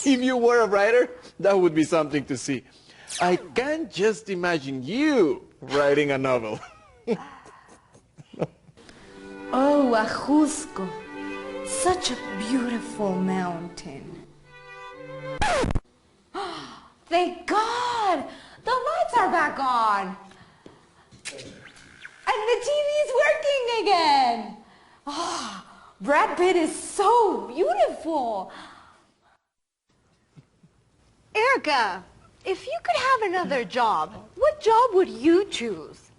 If you were a writer, that would be something to see. I can't just imagine you writing a novel. Oh, Ajusco. Such a beautiful mountain. Thank God! The lights are back on! And the TV is working again! Oh, Brad Pitt is so beautiful! Erica, if you could have another job, what job would you choose?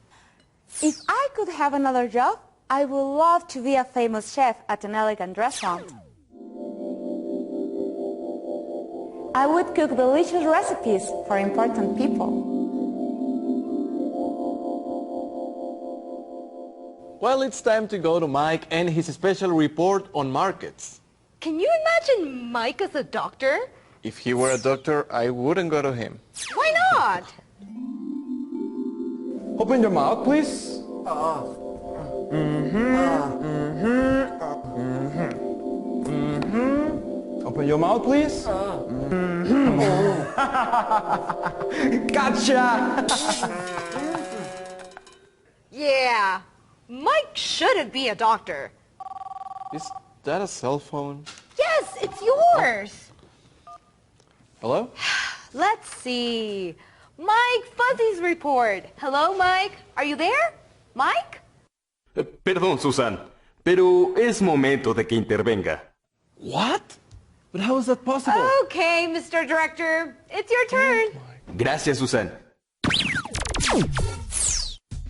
If I could have another job, I would love to be a famous chef at an elegant restaurant. I would cook delicious recipes for important people. Well, it's time to go to Mike and his special report on markets. Can you imagine Mike as a doctor? If he were a doctor, I wouldn't go to him. Why not? Open your mouth, please. Open your mouth, please. Gotcha! Yeah, Mike shouldn't be a doctor. Is that a cell phone? Yes, it's yours. Hello? Let's see. Mike Fuzzy's report. Hello, Mike. Are you there? Mike? Perdón, Susan, pero es momento de que intervenga. What? But how is that possible? Okay, Mr. Director. It's your turn. Gracias, Susan.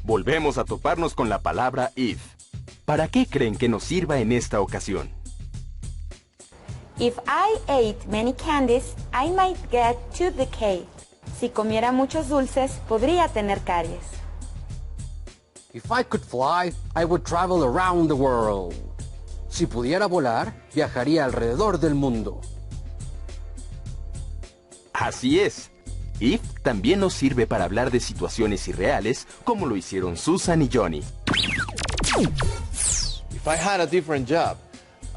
Volvemos a toparnos con la palabra if. ¿Para qué creen que nos sirva en esta ocasión? If I ate many candies, I might get tooth decay. Si comiera muchos dulces, podría tener caries. If I could fly, I would travel around the world. Si pudiera volar, viajaría alrededor del mundo. Así es. If también nos sirve para hablar de situaciones irreales, como lo hicieron Susan y Johnny. If I had a different job,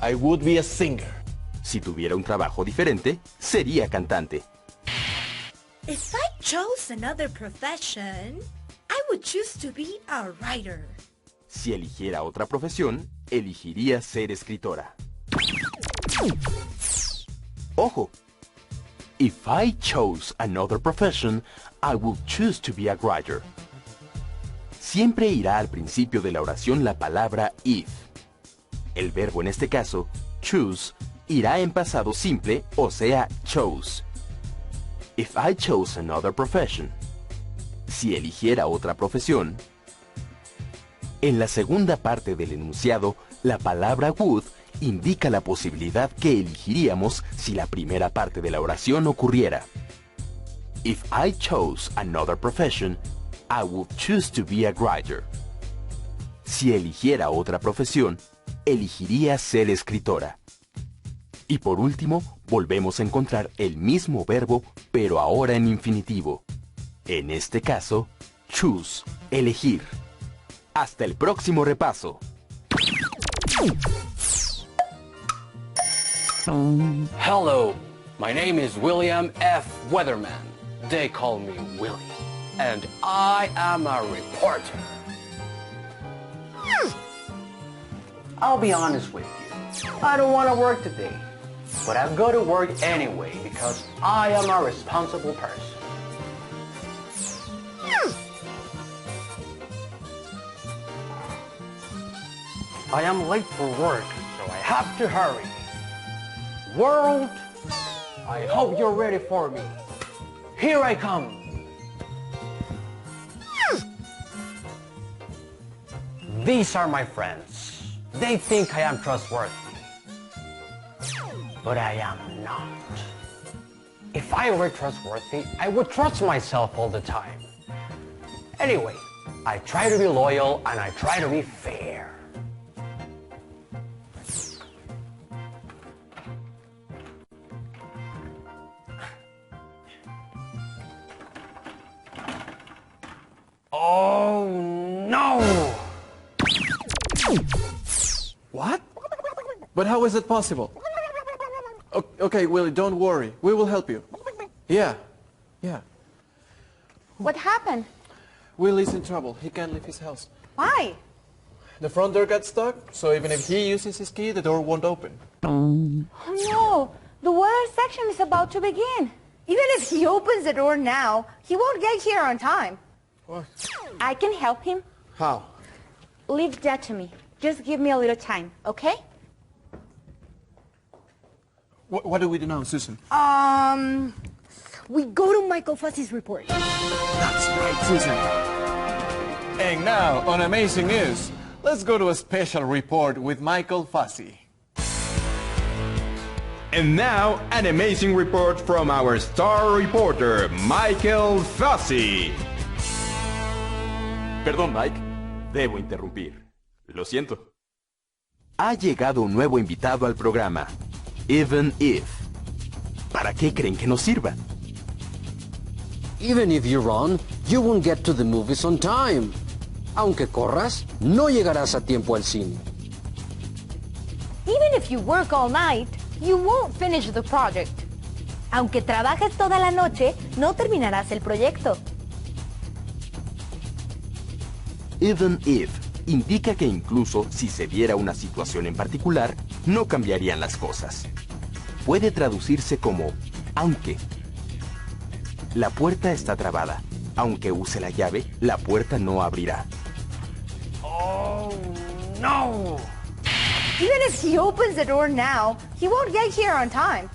I would be a singer. Si tuviera un trabajo diferente, sería cantante. If I chose another profession, I would choose to be a writer. Si eligiera otra profesión, elegiría ser escritora. ¡Ojo! If I chose another profession, I would choose to be a writer. Siempre irá al principio de la oración la palabra if. El verbo en este caso, choose, irá en pasado simple, o sea, chose. If I chose another profession. Si eligiera otra profesión. En la segunda parte del enunciado, la palabra would indica la posibilidad que elegiríamos si la primera parte de la oración ocurriera. If I chose another profession, I would choose to be a writer. Si eligiera otra profesión, elegiría ser escritora. Y por último, volvemos a encontrar el mismo verbo, pero ahora en infinitivo. En este caso, choose, elegir. Hasta el próximo repaso. Hello, my name is William F. Weatherman. They call me Willie. And I am a reporter. I'll be honest with you. I don't want to work today. But I go to work anyway because I am a responsible person. I am late for work, so I have to hurry. World, I hope you're ready for me. Here I come. These are my friends. They think I am trustworthy. But I am not. If I were trustworthy, I would trust myself all the time. Anyway, I try to be loyal and I try to be fair. Oh no! What? But how is it possible? Okay, Willie, don't worry. We will help you. Yeah. What happened? Willie's in trouble. He can't leave his house. Why? The front door got stuck, so even if he uses his key, the door won't open. Oh no! The weather section is about to begin. Even if he opens the door now, he won't get here on time. What? I can help him. How? Leave that to me. Just give me a little time, okay? What do we do now, Susan? We go to Michael Fussey's report. That's right, Susan. And now, on Amazing News, let's go to a special report with Michael Fussey. And now, an amazing report from our star reporter, Michael Fussey. Perdón, Mike. Debo interrumpir. Lo siento. Ha llegado un nuevo invitado al programa. Even if. ¿Para qué creen que nos sirva? Even if you run, you won't get to the movies on time. Aunque corras, no llegarás a tiempo al cine. Even if you work all night, you won't finish the project. Aunque trabajes toda la noche, no terminarás el proyecto. Even if indica que incluso si se diera una situación en particular, no cambiarían las cosas. Puede traducirse como aunque. La puerta está trabada. Aunque use la llave, la puerta no abrirá. Oh no! Even if he opens the door now, he won't get here on time.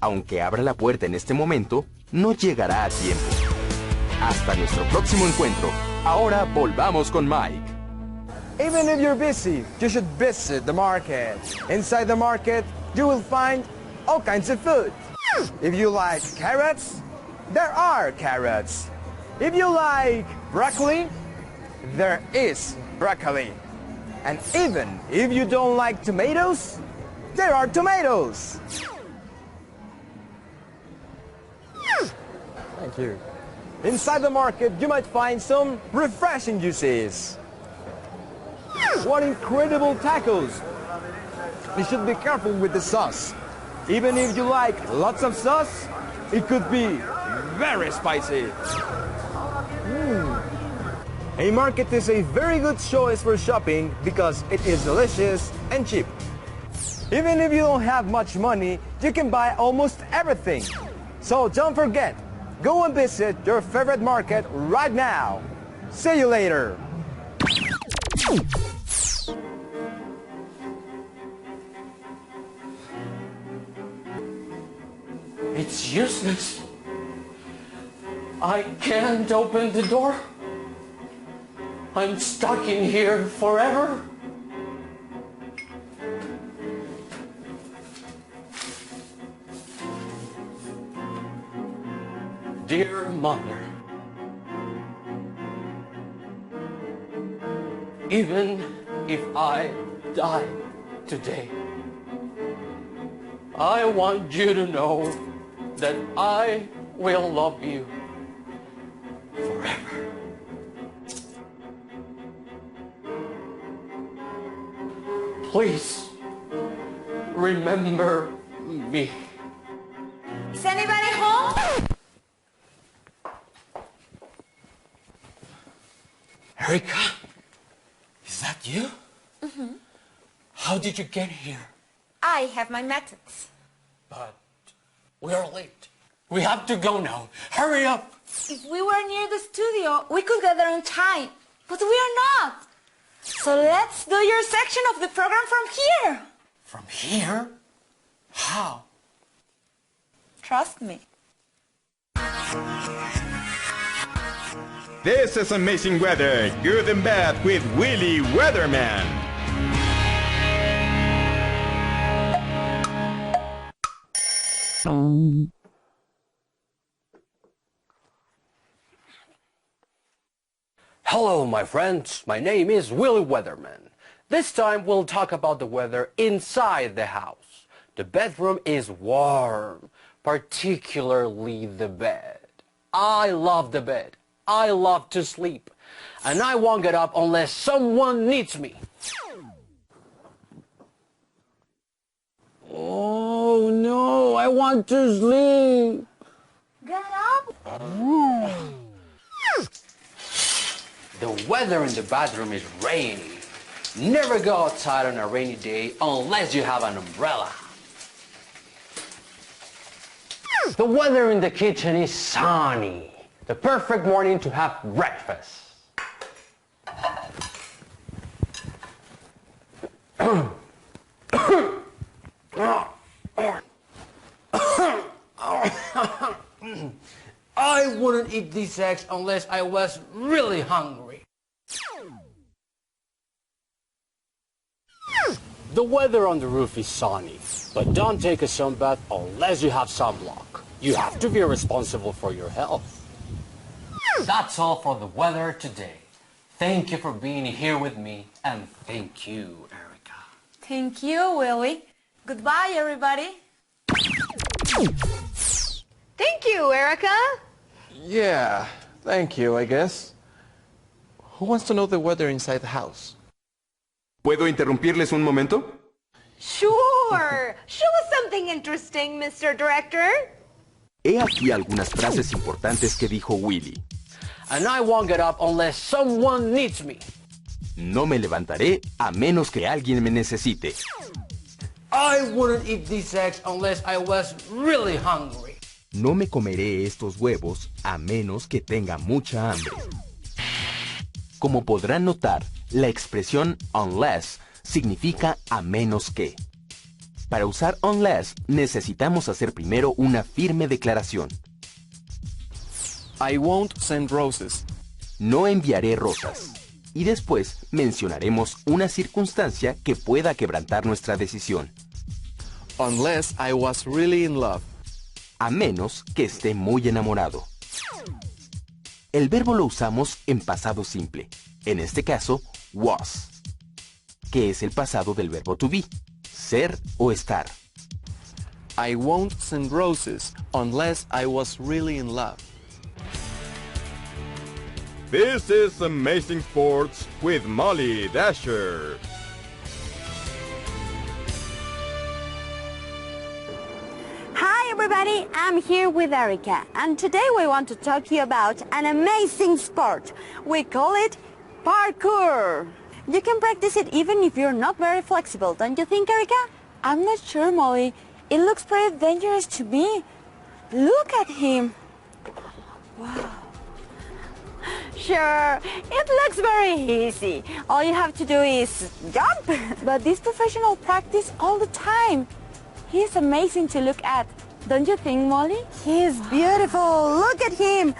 Aunque abra la puerta en este momento, no llegará a tiempo. Hasta nuestro próximo encuentro. Ahora volvamos con Mike. Even if you're busy, you should visit the market. Inside the market, you will find all kinds of food. If you like carrots, there are carrots. If you like broccoli, there is broccoli. And even if you don't like tomatoes, there are tomatoes. Thank you. Inside the market, you might find some refreshing juices. What incredible tacos! You should be careful with the sauce. Even if you like lots of sauce, it could be very spicy. A market is a very good choice for shopping because it is delicious and cheap. Even if you don't have much money, you can buy almost everything. So don't forget, go and visit your favorite market right now. See you later. It's useless. I can't open the door. I'm stuck in here forever. Dear Mother, even if I die today, I want you to know that I will love you forever. Please remember me. Is anybody home? Erica, is that you? Mm-hmm. How did you get here? I have my methods. But we are late. We have to go now. Hurry up. If we were near the studio, we could get there on time. But we are not. So let's do your section of the program from here. From here? How? Trust me. This is Amazing Weather, Good and Bad with Willy Weatherman. Hello, my friends. My name is Willy Weatherman. This time we'll talk about the weather inside the house. The bedroom is warm, particularly the bed. I love the bed. I love to sleep. And I won't get up unless someone needs me. Oh no, I want to sleep. Get up. The weather in the bathroom is rainy. Never go outside on a rainy day unless you have an umbrella. The weather in the kitchen is sunny. The perfect morning to have breakfast. I wouldn't eat these eggs unless I was really hungry. The weather on the roof is sunny, but don't take a sunbath unless you have sunblock. You have to be responsible for your health. That's all for the weather today. Thank you for being here with me, and thank you, Erica. Thank you, Willy. Goodbye, everybody. Thank you, Erica. Yeah, thank you, I guess. Who wants to know the weather inside the house? ¿Puedo interrumpirles un momento? Sure. Show us something interesting, Mr. Director. He aquí algunas frases importantes que dijo Willy. And I won't get up unless someone needs me. No me levantaré a menos que alguien me necesite. I wouldn't eat these eggs unless I was really hungry. No me comeré estos huevos a menos que tenga mucha hambre. Como podrán notar, la expresión unless significa a menos que. Para usar unless necesitamos hacer primero una firme declaración. I won't send roses. No enviaré rosas. Y después mencionaremos una circunstancia que pueda quebrantar nuestra decisión. Unless I was really in love. A menos que esté muy enamorado. El verbo lo usamos en pasado simple. En este caso, was. Que es el pasado del verbo to be. Ser o estar. I won't send roses unless I was really in love. This is Amazing Sports with Molly Dasher. Hi everybody, I'm here with Erica, and today we want to talk to you about an amazing sport. We call it parkour. You can practice it even if you're not very flexible, don't you think, Erica? I'm not sure, Molly. It looks pretty dangerous to me. Look at him. Wow. Sure, it looks very easy. All you have to do is jump. But these professionals practice all the time. He's amazing to look at. Don't you think, Molly? He's beautiful. Look at him.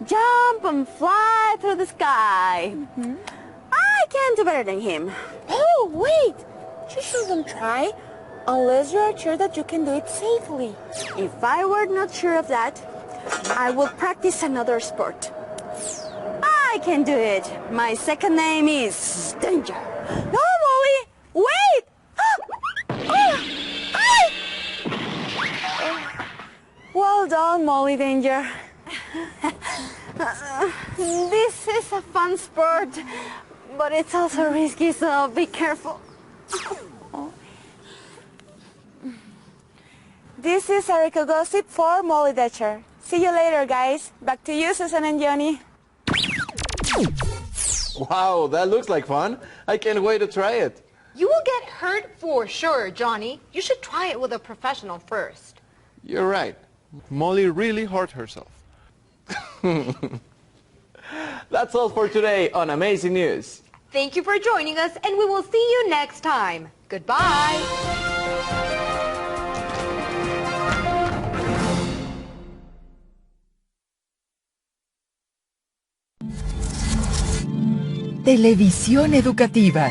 Jump and fly through the sky. I can't do better than him. Oh, wait. You shouldn't try unless you're sure that you can do it safely. If I were not sure of that, I would practice another sport. I can do it. My second name is Danger. No, Molly. Wait. Well done, Molly Danger. This is a fun sport, but it's also risky, so be careful. This is Erica Gossip for Molly Danger. See you later, guys. Back to you, Susan and Johnny. Wow, that looks like fun. I can't wait to try it. You will get hurt for sure, Johnny. You should try it with a professional first. You're right. Molly really hurt herself. That's all for today on Amazing News. Thank you for joining us, and we will see you next time. Goodbye. Televisión educativa.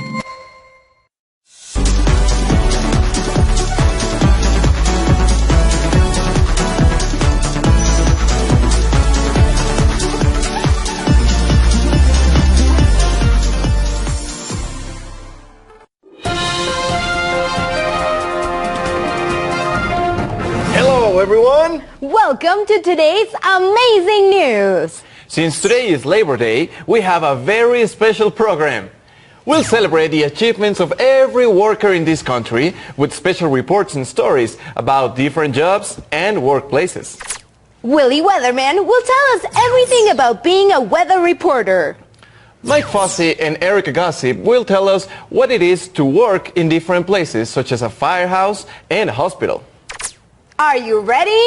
everyone! Welcome to today's amazing news! Since today is Labor Day, we have a very special program. We'll celebrate the achievements of every worker in this country with special reports and stories about different jobs and workplaces. Willie Weatherman will tell us everything about being a weather reporter. Mike Fossey and Erica Gossip will tell us what it is to work in different places, such as a firehouse and a hospital. Are you ready?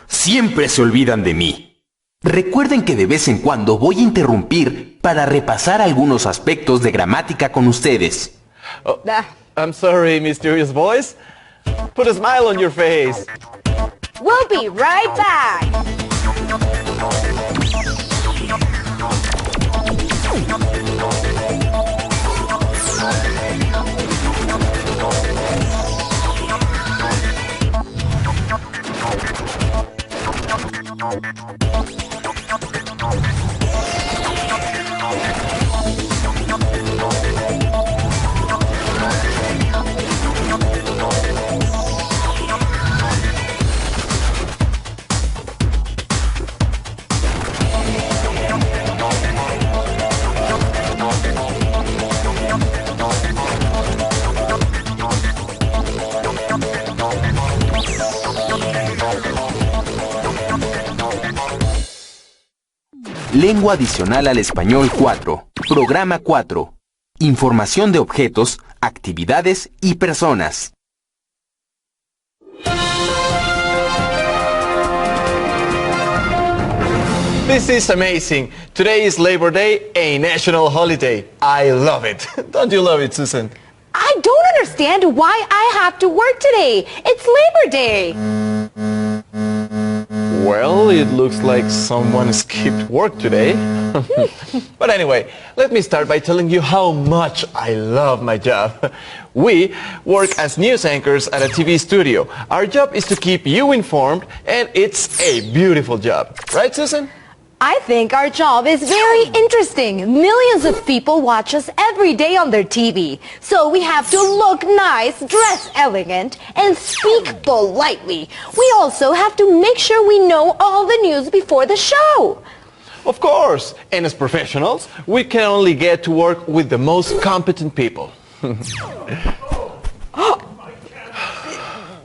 Siempre se olvidan de mí. Recuerden que de vez en cuando voy a interrumpir para repasar algunos aspectos de gramática con ustedes. I'm sorry, mysterious voice. Put a smile on your face. We'll be right back. Lengua adicional al español 4, programa 4, información de objetos, actividades y personas. This is amazing. Today is Labor Day, a national holiday. I love it. Don't you love it, Susan? I don't understand why I have to work today. It's Labor Day. Well, it looks like someone skipped work today. But anyway, let me start by telling you how much I love my job. We work as news anchors at a TV studio. Our job is to keep you informed, and it's a beautiful job. Right, Susan? I think our job is very interesting. Millions of people watch us every day on their TV. So we have to look nice, dress elegant, and speak politely. We also have to make sure we know all the news before the show. Of course. And as professionals, we can only get to work with the most competent people.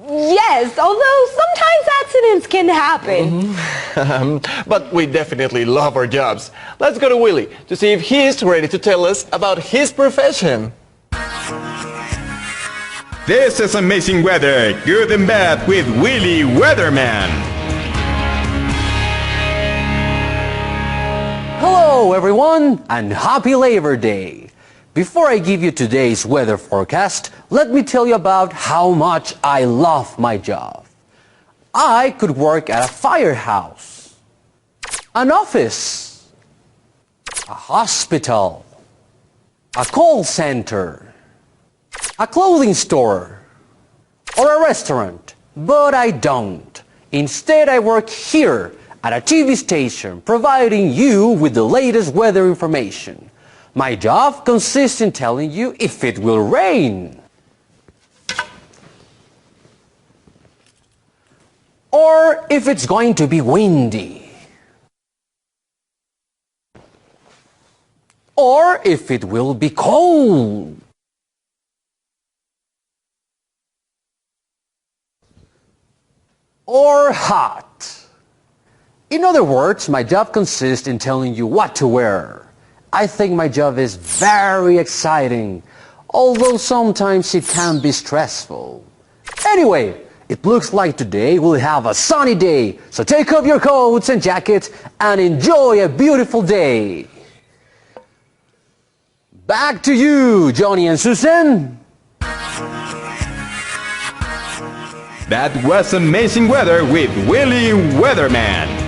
Yes, although sometimes accidents can happen. But we definitely love our jobs. Let's go to Willie to see if he's ready to tell us about his profession. This is Amazing Weather, Good and Bad with Willie Weatherman. Hello everyone, and happy Labor Day. Before I give you today's weather forecast, let me tell you about how much I love my job. I could work at a firehouse, an office, a hospital, a call center, a clothing store, or a restaurant, but I don't. Instead, I work here at a TV station, providing you with the latest weather information. My job consists in telling you if it will rain, or if it's going to be windy, or if it will be cold, or hot. In other words, my job consists in telling you what to wear. I think my job is very exciting, although sometimes it can be stressful. Anyway, it looks like today we'll have a sunny day, so take off your coats and jackets and enjoy a beautiful day. Back to you, Johnny and Susan. That was Amazing Weather with Willie Weatherman.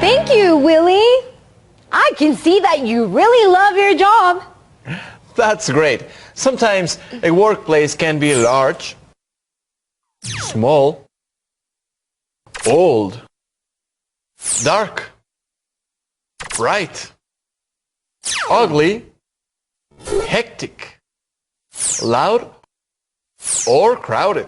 Thank you, Willie. I can see that you really love your job. That's great. Sometimes a workplace can be large, small, old, dark, bright, ugly, hectic, loud, or crowded.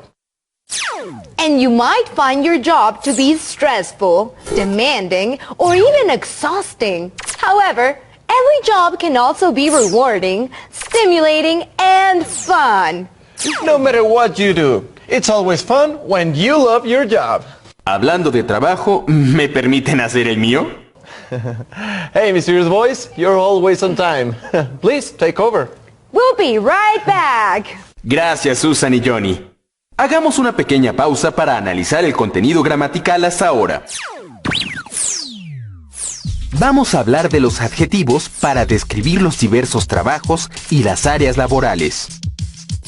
And you might find your job to be stressful, demanding, or even exhausting. However, every job can also be rewarding, stimulating, and fun. No matter what you do, it's always fun when you love your job. Hablando de trabajo, ¿me permiten hacer el mío? Hey, mysterious voice, you're always on time. Please, take over. We'll be right back. Gracias, Susan y Johnny. Hagamos una pequeña pausa para analizar el contenido gramatical hasta ahora. Vamos a hablar de los adjetivos para describir los diversos trabajos y las áreas laborales.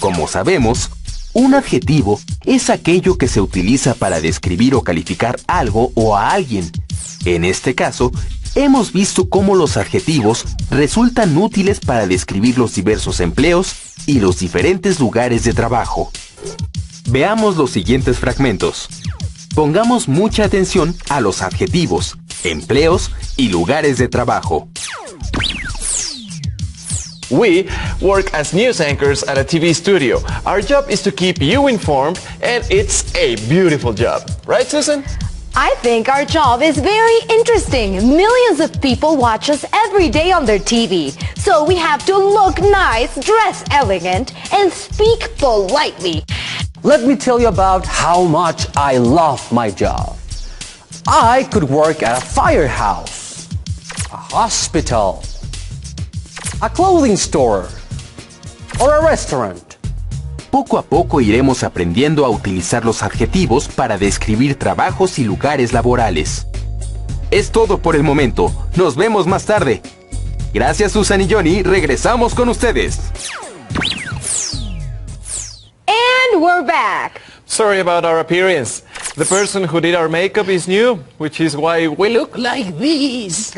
Como sabemos, un adjetivo es aquello que se utiliza para describir o calificar algo o a alguien. En este caso, hemos visto cómo los adjetivos resultan útiles para describir los diversos empleos y los diferentes lugares de trabajo. Veamos los siguientes fragmentos. Pongamos mucha atención a los adjetivos, empleos y lugares de trabajo. We work as news anchors at a TV studio. Our job is to keep you informed, and it's a beautiful job. Right, Susan? I think our job is very interesting. Millions of people watch us every day on their TV. So we have to look nice, dress elegant, and speak politely. Let me tell you about how much I love my job. I could work at a firehouse, a hospital, a clothing store, or a restaurant. Poco a poco iremos aprendiendo a utilizar los adjetivos para describir trabajos y lugares laborales. Es todo por el momento. Nos vemos más tarde. Gracias, Susan y Johnny. Regresamos con ustedes. And we're back. Sorry about our appearance. The person who did our makeup is new, which is why we look like this.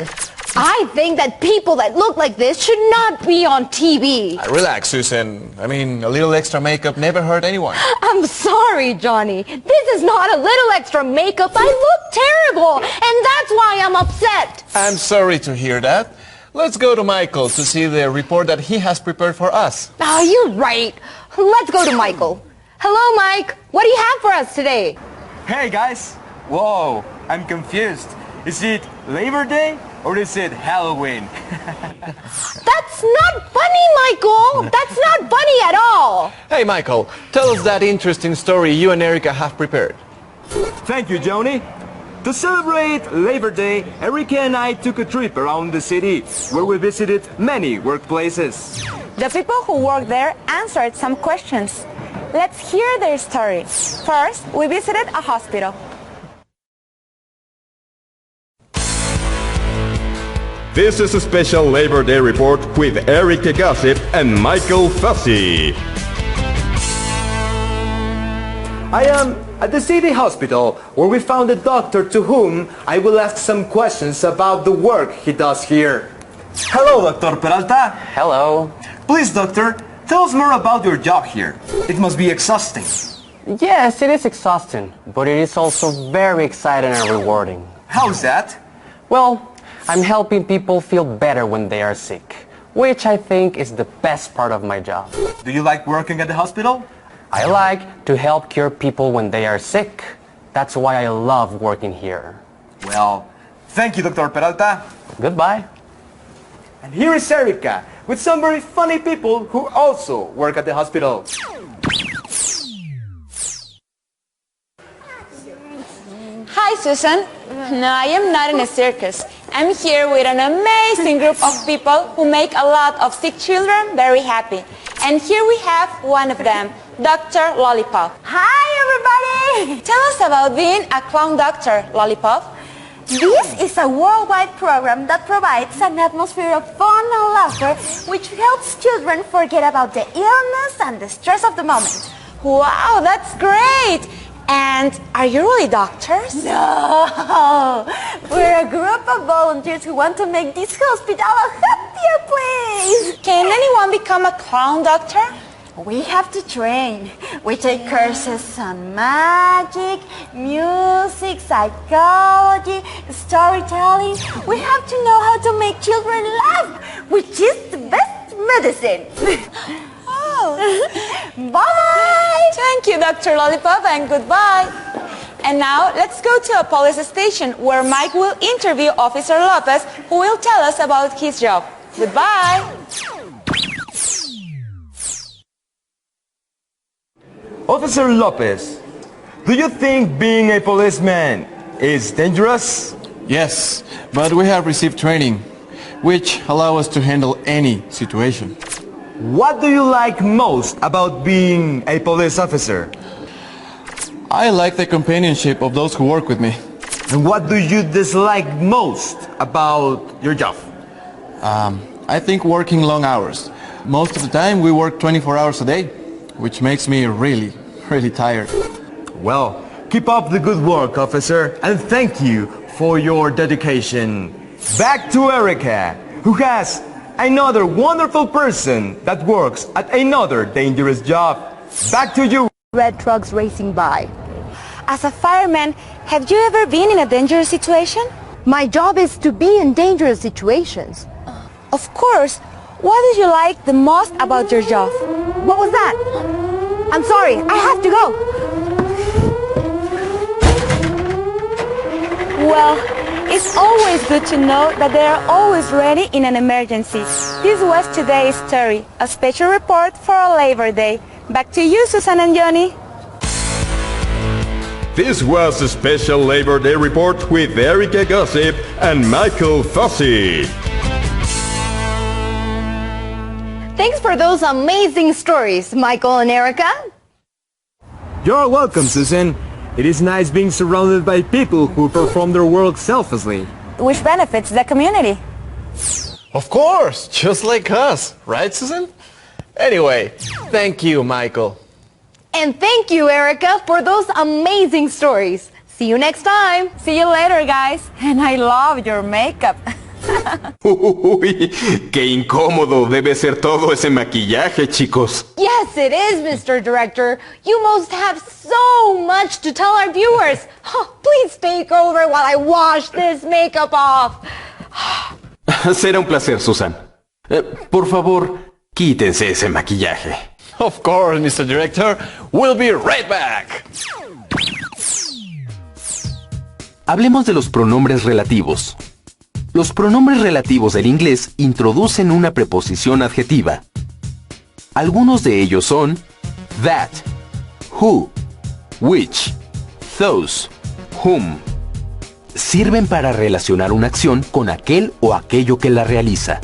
I think that people that look like this should not be on TV. Relax, Susan. I mean, a little extra makeup never hurt anyone. I'm sorry, Johnny. This is not a little extra makeup. I look terrible, and that's why I'm upset. I'm sorry to hear that. Let's go to Michael to see the report that he has prepared for us. Oh, you're right. Let's go to Michael. Hello, Mike. What do you have for us today? Hey, guys. Whoa, I'm confused. Is it Labor Day or is it Halloween? That's not funny, Michael. That's not funny at all. Hey, Michael, tell us that interesting story you and Erica have prepared. Thank you, Johnny. To celebrate Labor Day, Erica and I took a trip around the city where we visited many workplaces. The people who work there answered some questions. Let's hear their story. First, we visited a hospital. This is a special Labor Day report with Erica Gossip and Michael Fussy. I am at the city hospital where we found a doctor to whom I will ask some questions about the work he does here. Hello, Dr. Peralta. Hello. Please, doctor, tell us more about your job here. It must be exhausting. Yes, it is exhausting, but it is also very exciting and rewarding. How's that? Well, I'm helping people feel better when they are sick, which I think is the best part of my job. Do you like working at the hospital? I like to help cure people when they are sick. That's why I love working here. Well, thank you, Dr. Peralta. Goodbye. And here is Erica with some very funny people who also work at the hospital. Hi, Susan. No, I am not in a circus. I'm here with an amazing group of people who make a lot of sick children very happy. And here we have one of them, Dr. Lollipop. Hi, everybody! Tell us about being a clown doctor, Lollipop. This is a worldwide program that provides an atmosphere of fun and laughter which helps children forget about the illness and the stress of the moment. Wow, that's great! And are you really doctors? No! We're a group of volunteers who want to make this hospital a happier place! Can anyone become a clown doctor? We have to train. We take courses on magic, music, psychology, storytelling. We have to know how to make children laugh, which is the best medicine. Bye! Thank you, Dr. Lollipop, and goodbye. And now, let's go to a police station where Mike will interview Officer Lopez, who will tell us about his job. Goodbye! Officer Lopez, do you think being a policeman is dangerous? Yes, but we have received training, which allow us to handle any situation. What do you like most about being a police officer? I like the companionship of those who work with me. And what do you dislike most about your job? I think working long hours. Most of the time we work 24 hours a day, which makes me really tired. Well, keep up the good work, officer, and thank you for your dedication. Back to Erica, who has another wonderful person that works at another dangerous job. Back to you. Red trucks racing by. As a fireman, have you ever been in a dangerous situation? My job is to be in dangerous situations. Of course. What did you like the most about your job? What was that? I'm sorry, I have to go. Well, it's always good to know that they are always ready in an emergency. This was today's story, a special report for a Labor Day. Back to you, Susan and Johnny. This was a special Labor Day report with Erica Gossip and Michael Fossey. Thanks for those amazing stories, Michael and Erica. You're welcome, Susan. It is nice being surrounded by people who perform their work selflessly. Which benefits the community. Of course, just like us, right, Susan? Anyway, thank you, Michael. And thank you, Erica, for those amazing stories. See you next time. See you later, guys. And I love your makeup. Uy, qué incómodo debe ser todo ese maquillaje, chicos. Yes, it is, Mr. Director. You must have so much to tell our viewers. Please take over while I wash this makeup off. Será un placer, Susan. Por favor, quítense ese maquillaje. Of course, Mr. Director. We'll be right back. Hablemos de los pronombres relativos. Los pronombres relativos del inglés introducen una preposición adjetiva. Algunos de ellos son that, who, which, those, whom. Sirven para relacionar una acción con aquel o aquello que la realiza.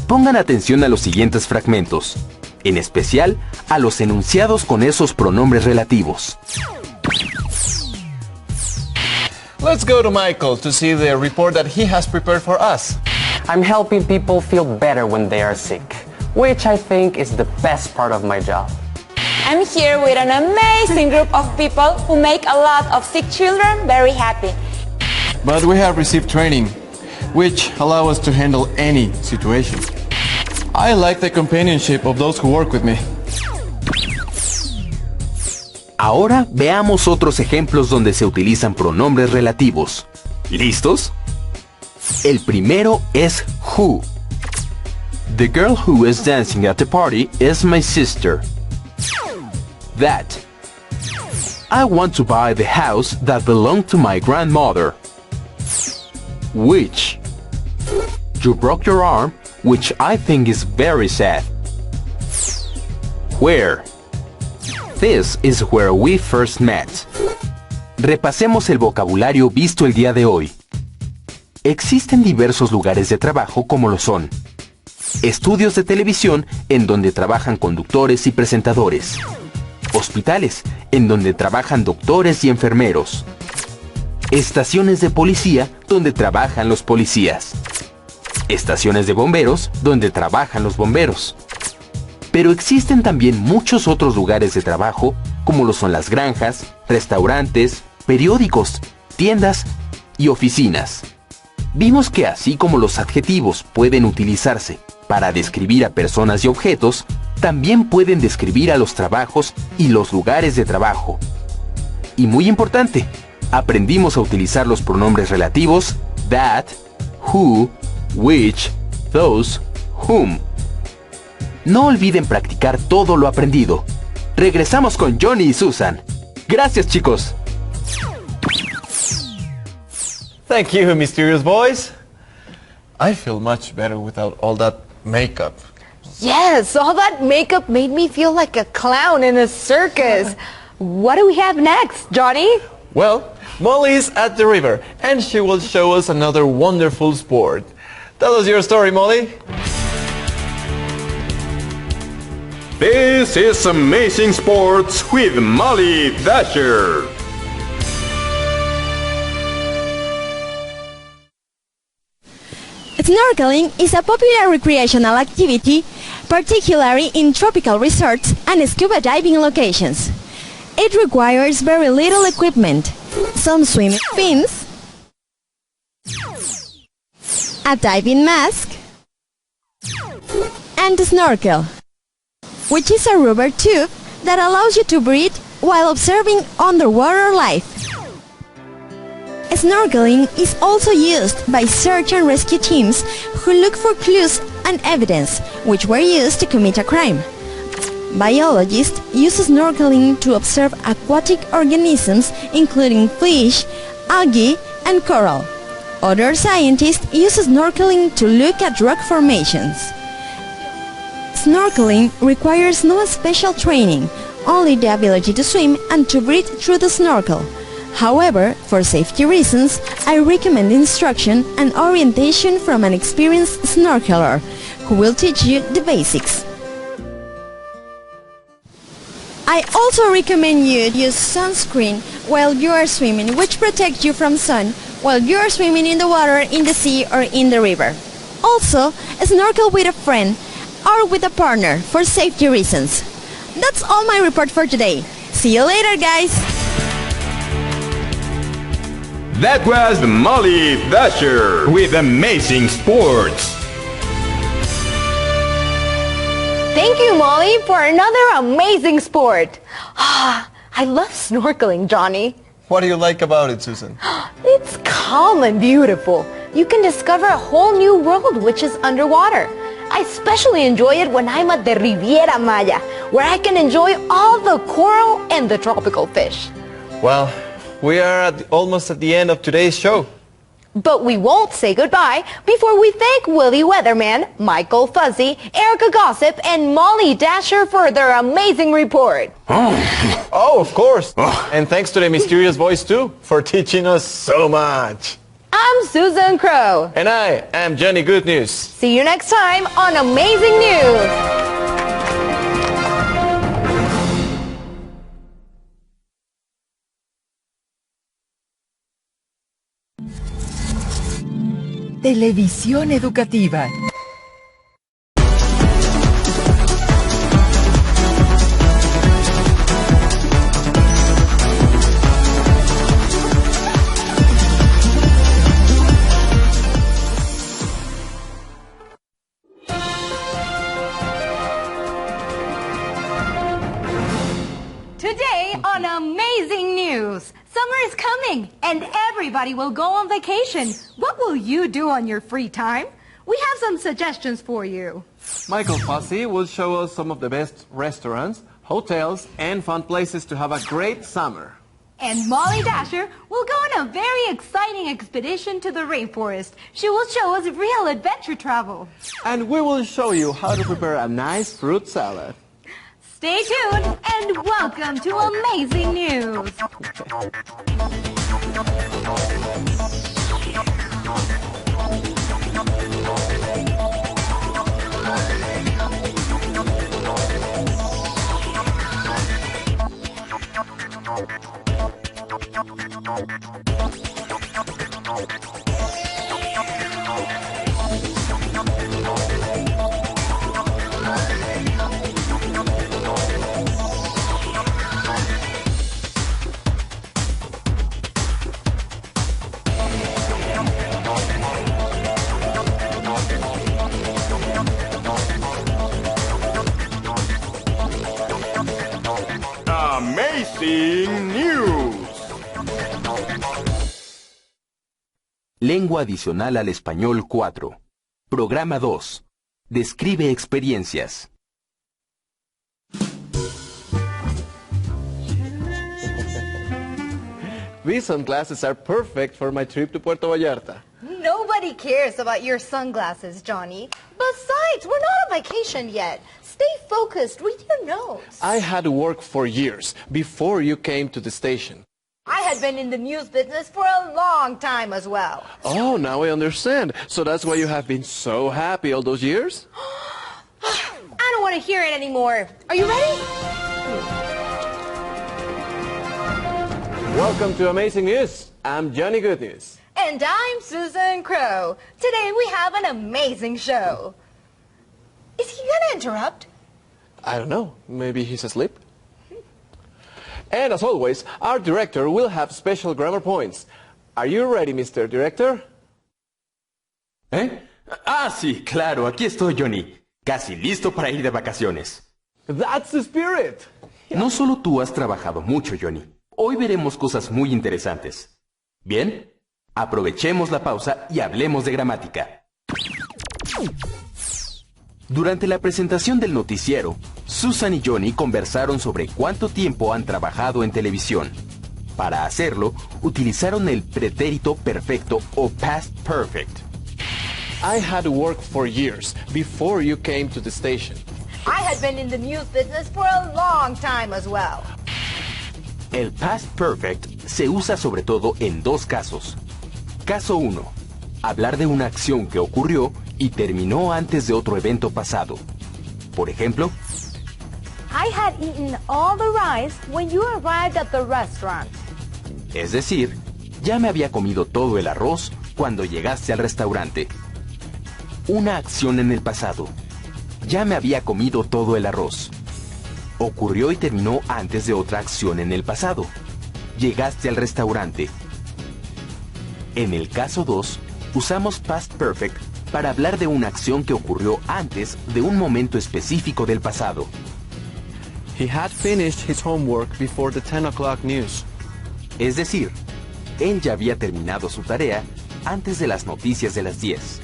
Pongan atención a los siguientes fragmentos, en especial a los enunciados con esos pronombres relativos. Let's go to Michael to see the report that he has prepared for us. I'm helping people feel better when they are sick, which I think is the best part of my job. I'm here with an amazing group of people who make a lot of sick children very happy. But we have received training, which allow us to handle any situation. I like the companionship of those who work with me. Ahora veamos otros ejemplos donde se utilizan pronombres relativos. ¿Listos? El primero es who. The girl who is dancing at the party is my sister. That. I want to buy the house that belonged to my grandmother. Which. You broke your arm, which I think is very sad. Where. This is where we first met. Repasemos el vocabulario visto el día de hoy. Existen diversos lugares de trabajo como lo son: estudios de televisión en donde trabajan conductores y presentadores, hospitales en donde trabajan doctores y enfermeros, estaciones de policía donde trabajan los policías, estaciones de bomberos donde trabajan los bomberos. Pero existen también muchos otros lugares de trabajo, como lo son las granjas, restaurantes, periódicos, tiendas y oficinas. Vimos que así como los adjetivos pueden utilizarse para describir a personas y objetos, también pueden describir a los trabajos y los lugares de trabajo. Y muy importante, aprendimos a utilizar los pronombres relativos that, who, which, those, whom. No olviden practicar todo lo aprendido. Regresamos con Johnny y Susan. Gracias, chicos. Thank you, mysterious boys. I feel much better without all that makeup. Yes, all that makeup made me feel like a clown in a circus. What do we have next, Johnny? Well, Molly is at the river, and she will show us another wonderful sport. Tell us your story, Molly. This is Amazing Sports with Molly Dasher. Snorkeling is a popular recreational activity, particularly in tropical resorts and scuba diving locations. It requires very little equipment, some swimming fins, a diving mask, and a snorkel, which is a rubber tube that allows you to breathe while observing underwater life. Snorkeling is also used by search and rescue teams who look for clues and evidence which were used to commit a crime. Biologists use snorkeling to observe aquatic organisms including fish, algae, and coral. Other scientists use snorkeling to look at rock formations. Snorkeling requires no special training, only the ability to swim and to breathe through the snorkel. However, for safety reasons, I recommend instruction and orientation from an experienced snorkeler who will teach you the basics. I also recommend you use sunscreen while you are swimming, which protects you from sun while you are swimming in the water, in the sea, or in the river. Also, snorkel with a friend or with a partner for safety reasons. That's all my report for today. See you later, guys! That was Molly Dasher with Amazing Sports. Thank you, Molly, for another amazing sport. I love snorkeling, Johnny. What do you like about it, Susan? It's calm and beautiful. You can discover a whole new world which is underwater. I especially enjoy it when I'm at the Riviera Maya, where I can enjoy all the coral and the tropical fish. Well, we are almost at the end of today's show. But we won't say goodbye before we thank Willie Weatherman, Michael Fuzzy, Erica Gossip, and Molly Dasher for their amazing report. Oh, of course. And thanks to the mysterious voice, too, for teaching us so much. I'm Susan Crow. And I am Johnny Good News. See you next time on Amazing News. Televisión educativa. Today on Amazing News, summer is coming and everybody will go on vacation. What will you do on your free time? We have some suggestions for you. Michael Fuzzy will show us some of the best restaurants, hotels, and fun places to have a great summer. And Molly Dasher will go on a very exciting expedition to the rainforest. She will show us real adventure travel. And we will show you how to prepare a nice fruit salad. Stay tuned and welcome to Amazing News. Amazing News. Lengua adicional al español 4. Programa 2. Describe experiencias. These sunglasses are perfect for my trip to Puerto Vallarta. Nobody cares about your sunglasses, Johnny. Besides, we're not on vacation yet. Stay focused. Read your notes. I had worked for years before you came to the station. I had been in the news business for a long time as well. Oh, now I understand. So that's why you have been so happy all those years? I don't want to hear it anymore. Are you ready? Welcome to Amazing News. I'm Johnny Good News. And I'm Susan Crow. Today we have an amazing show. Is he gonna interrupt? I don't know. Maybe he's asleep. And as always, our director will have special grammar points. Are you ready, Mr. Director? ¿Eh? Ah, sí, claro, aquí estoy, Johnny. Casi listo para ir de vacaciones. That's the spirit. No solo tú has trabajado mucho, Johnny. Hoy veremos cosas muy interesantes. ¿Bien? Aprovechemos la pausa y hablemos de gramática. Durante la presentación del noticiero, Susan y Johnny conversaron sobre cuánto tiempo han trabajado en televisión. Para hacerlo, utilizaron el pretérito perfecto o past perfect. I had worked for years before you came to the station. I had been in the news business for a long time as well. El past perfect se usa sobre todo en dos casos. Caso 1. Hablar de una acción que ocurrió y terminó antes de otro evento pasado. Por ejemplo, I had eaten all the rice when you arrived at the restaurant. Es decir, ya me había comido todo el arroz cuando llegaste al restaurante. Una acción en el pasado. Ya me había comido todo el arroz. Ocurrió y terminó antes de otra acción en el pasado. Llegaste al restaurante. En el caso 2, usamos past perfect para hablar de una acción que ocurrió antes de un momento específico del pasado. He had finished his homework before the 10 o'clock news. Es decir, él ya había terminado su tarea antes de las noticias de las 10.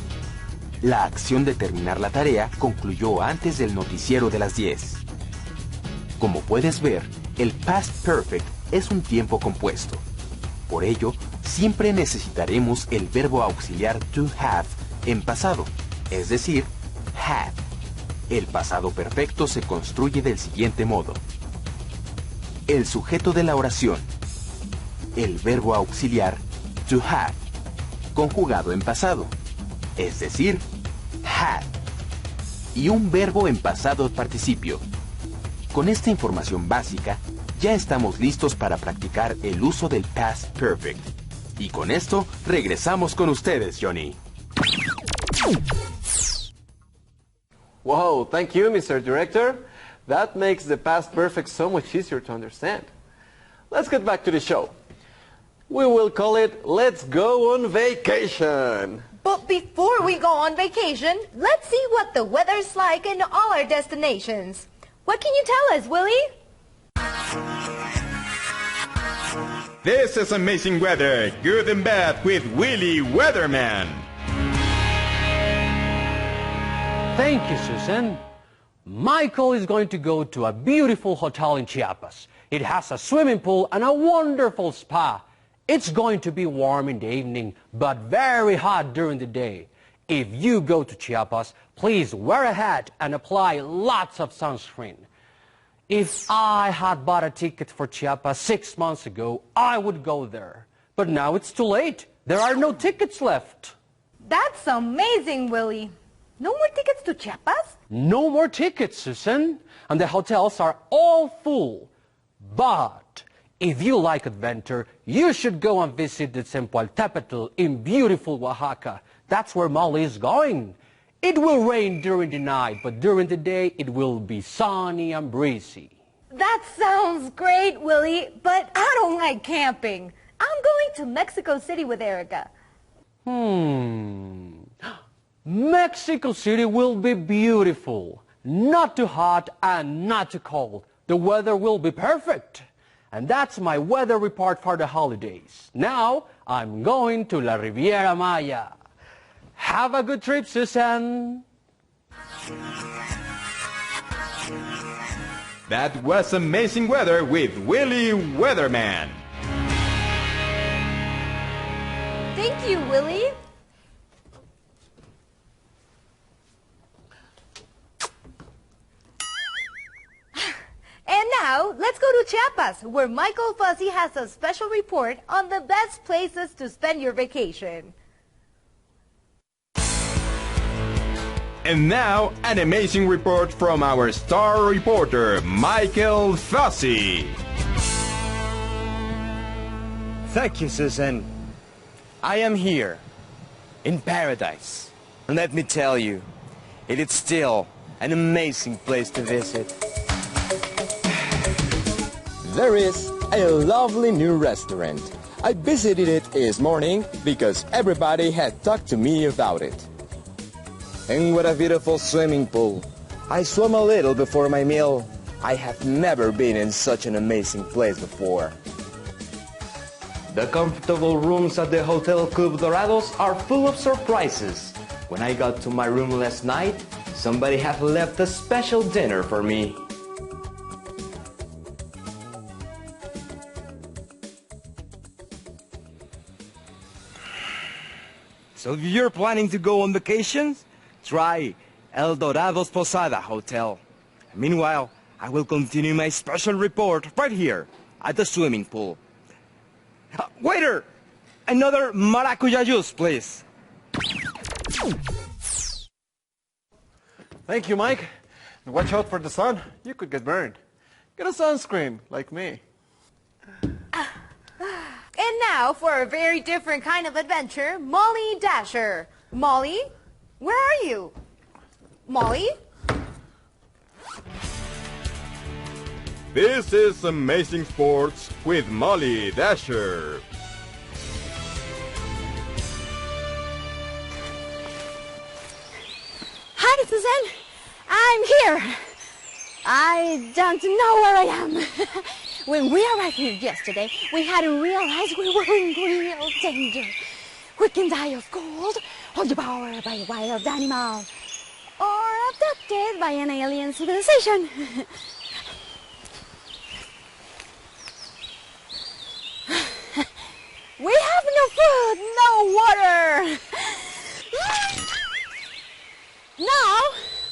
La acción de terminar la tarea concluyó antes del noticiero de las 10. Como puedes ver, el past perfect es un tiempo compuesto. Por ello, siempre necesitaremos el verbo auxiliar to have en pasado, es decir, had. El pasado perfecto se construye del siguiente modo. El sujeto de la oración. El verbo auxiliar to have, conjugado en pasado, es decir, had. Y un verbo en pasado participio. Con esta información básica, ya estamos listos para practicar el uso del past perfect. Y con esto, regresamos con ustedes, Johnny. Wow, thank you, Mr. Director. That makes the past perfect so much easier to understand. Let's get back to the show. We will call it Let's Go on Vacation. But before we go on vacation, let's see what the weather's like in all our destinations. What can you tell us, Willie? This is Amazing Weather, Good and Bad with Willie Weatherman. Thank you, Susan. Michael is going to go to a beautiful hotel in Chiapas. It has a swimming pool and a wonderful spa. It's going to be warm in the evening, but very hot during the day. If you go to Chiapas, please wear a hat and apply lots of sunscreen. If I had bought a ticket for Chiapas 6 months ago, I would go there. But now it's too late. There are no tickets left. That's amazing, Willie. No more tickets to Chiapas? No more tickets, Susan. And the hotels are all full. But if you like adventure, you should go and visit the Zempoaltépetl in beautiful Oaxaca. That's where Molly is going. It will rain during the night, but during the day it will be sunny and breezy. That sounds great, Willie, but I don't like camping. I'm going to Mexico City with Erica. Mexico City will be beautiful. Not too hot and not too cold. The weather will be perfect. And that's my weather report for the holidays. Now, I'm going to La Riviera Maya. Have a good trip, Susan. That was Amazing Weather with Willie Weatherman. Thank you, Willie. And now, let's go to Chiapas, where Michael Fuzzy has a special report on the best places to spend your vacation. And now, an amazing report from our star reporter, Michael Fuzzy. Thank you, Susan. I am here, in paradise. And let me tell you, it is still an amazing place to visit. There is a lovely new restaurant. I visited it this morning because everybody had talked to me about it. And what a beautiful swimming pool. I swam a little before my meal. I have never been in such an amazing place before. The comfortable rooms at the Hotel Club Dorados are full of surprises. When I got to my room last night, somebody had left a special dinner for me. So if you're planning to go on vacations, try El Dorados Posada Hotel. Meanwhile, I will continue my special report right here at the swimming pool. Waiter! Another maracuya juice, please. Thank you, Mike. And watch out for the sun. You could get burned. Get a sunscreen, like me. And now, for a very different kind of adventure, Molly Dasher. Molly, where are you? Molly? This is Amazing Sports with Molly Dasher. Hi, Susan. I'm here. I don't know where I am. When we arrived here yesterday, we hadn't realized we were in real danger. We can die of cold, or devoured by a wild animal, or abducted by an alien civilization. We have no food, no water. Now,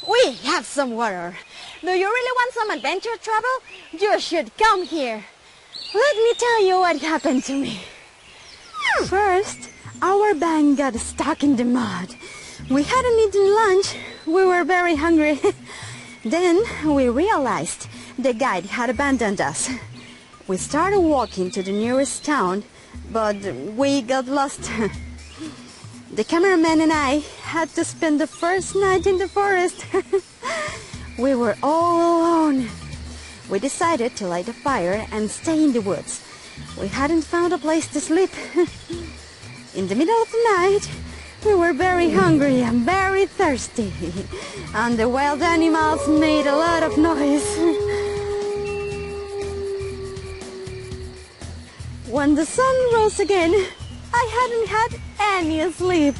we have some water. Do you really want some adventure travel? You should come here. Let me tell you what happened to me. First, our van got stuck in the mud. We hadn't eaten lunch. We were very hungry. Then we realized the guide had abandoned us. We started walking to the nearest town, but we got lost. The cameraman and I had to spend the first night in the forest. We were all alone. We decided to light a fire and stay in the woods. We hadn't found a place to sleep. In the middle of the night, we were very hungry and very thirsty. And the wild animals made a lot of noise. When the sun rose again, I hadn't had any sleep.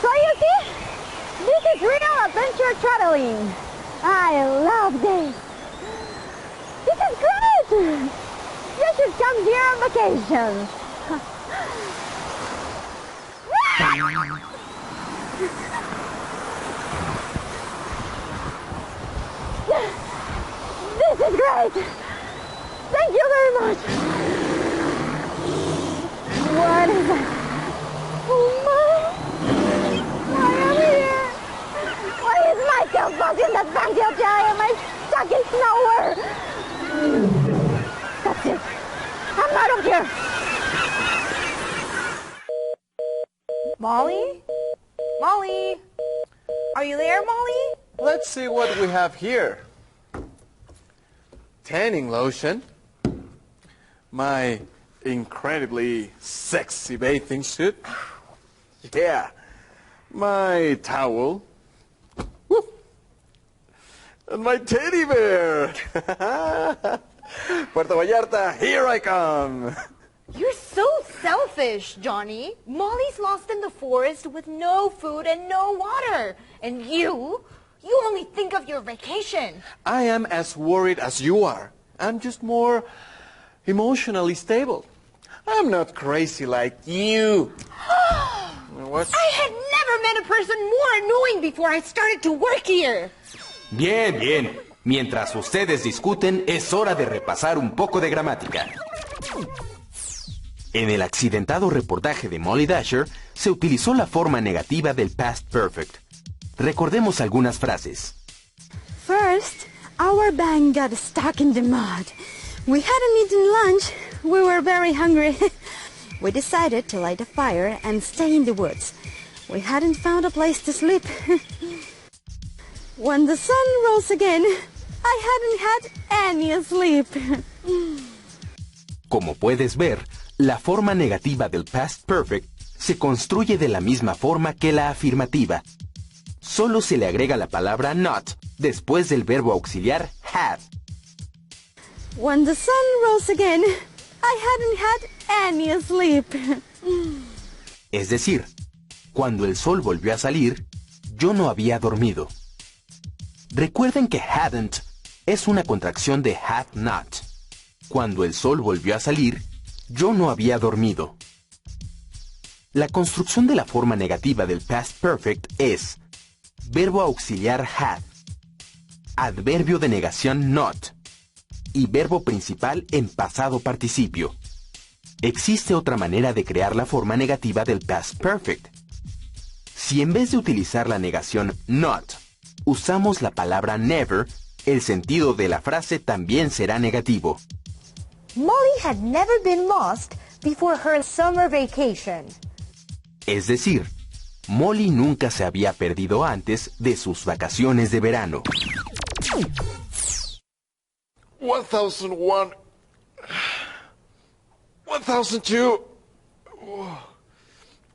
So you see, this is real adventure traveling. I love this. This is great. You should come here on vacation. This is great. Thank you very much. What is that? Oh my! Why am I here? Why is Michael Fuzzy in that fancy hotel? Am I stuck in nowhere? That's it. I'm out of here. Molly? Molly? Are you there, Molly? Let's see what we have here. Tanning lotion. My incredibly sexy bathing suit. Yeah. My towel. Woo. And my teddy bear. Puerto Vallarta, here I come. You're so selfish, Johnny. Molly's lost in the forest with no food and no water. And you only think of your vacation. I am as worried as you are. I'm just more emotionally stable. I'm not crazy like you. What? I had never met a person more annoying before I started to work here. Bien, bien. Mientras ustedes discuten, es hora de repasar un poco de gramática. En el accidentado reportaje de Molly Dasher, se utilizó la forma negativa del past perfect. Recordemos algunas frases. First, our van got stuck in the mud. We hadn't eaten lunch. We were very hungry. We decided to light a fire and stay in the woods. We hadn't found a place to sleep. When the sun rose again, I hadn't had any sleep. Como puedes ver, la forma negativa del past perfect se construye de la misma forma que la afirmativa. Solo se le agrega la palabra not después del verbo auxiliar had. When the sun rose again, I hadn't had any sleep. Es decir, cuando el sol volvió a salir, yo no había dormido. Recuerden que hadn't es una contracción de had not. Cuando el sol volvió a salir, yo no había dormido. La construcción de la forma negativa del past perfect es verbo auxiliar had, adverbio de negación not y verbo principal en pasado participio. Existe otra manera de crear la forma negativa del past perfect. Si en vez de utilizar la negación not, usamos la palabra never, el sentido de la frase también será negativo. Molly had never been lost before her summer vacation. Es decir, Molly nunca se había perdido antes de sus vacaciones de verano. 1001, 1002,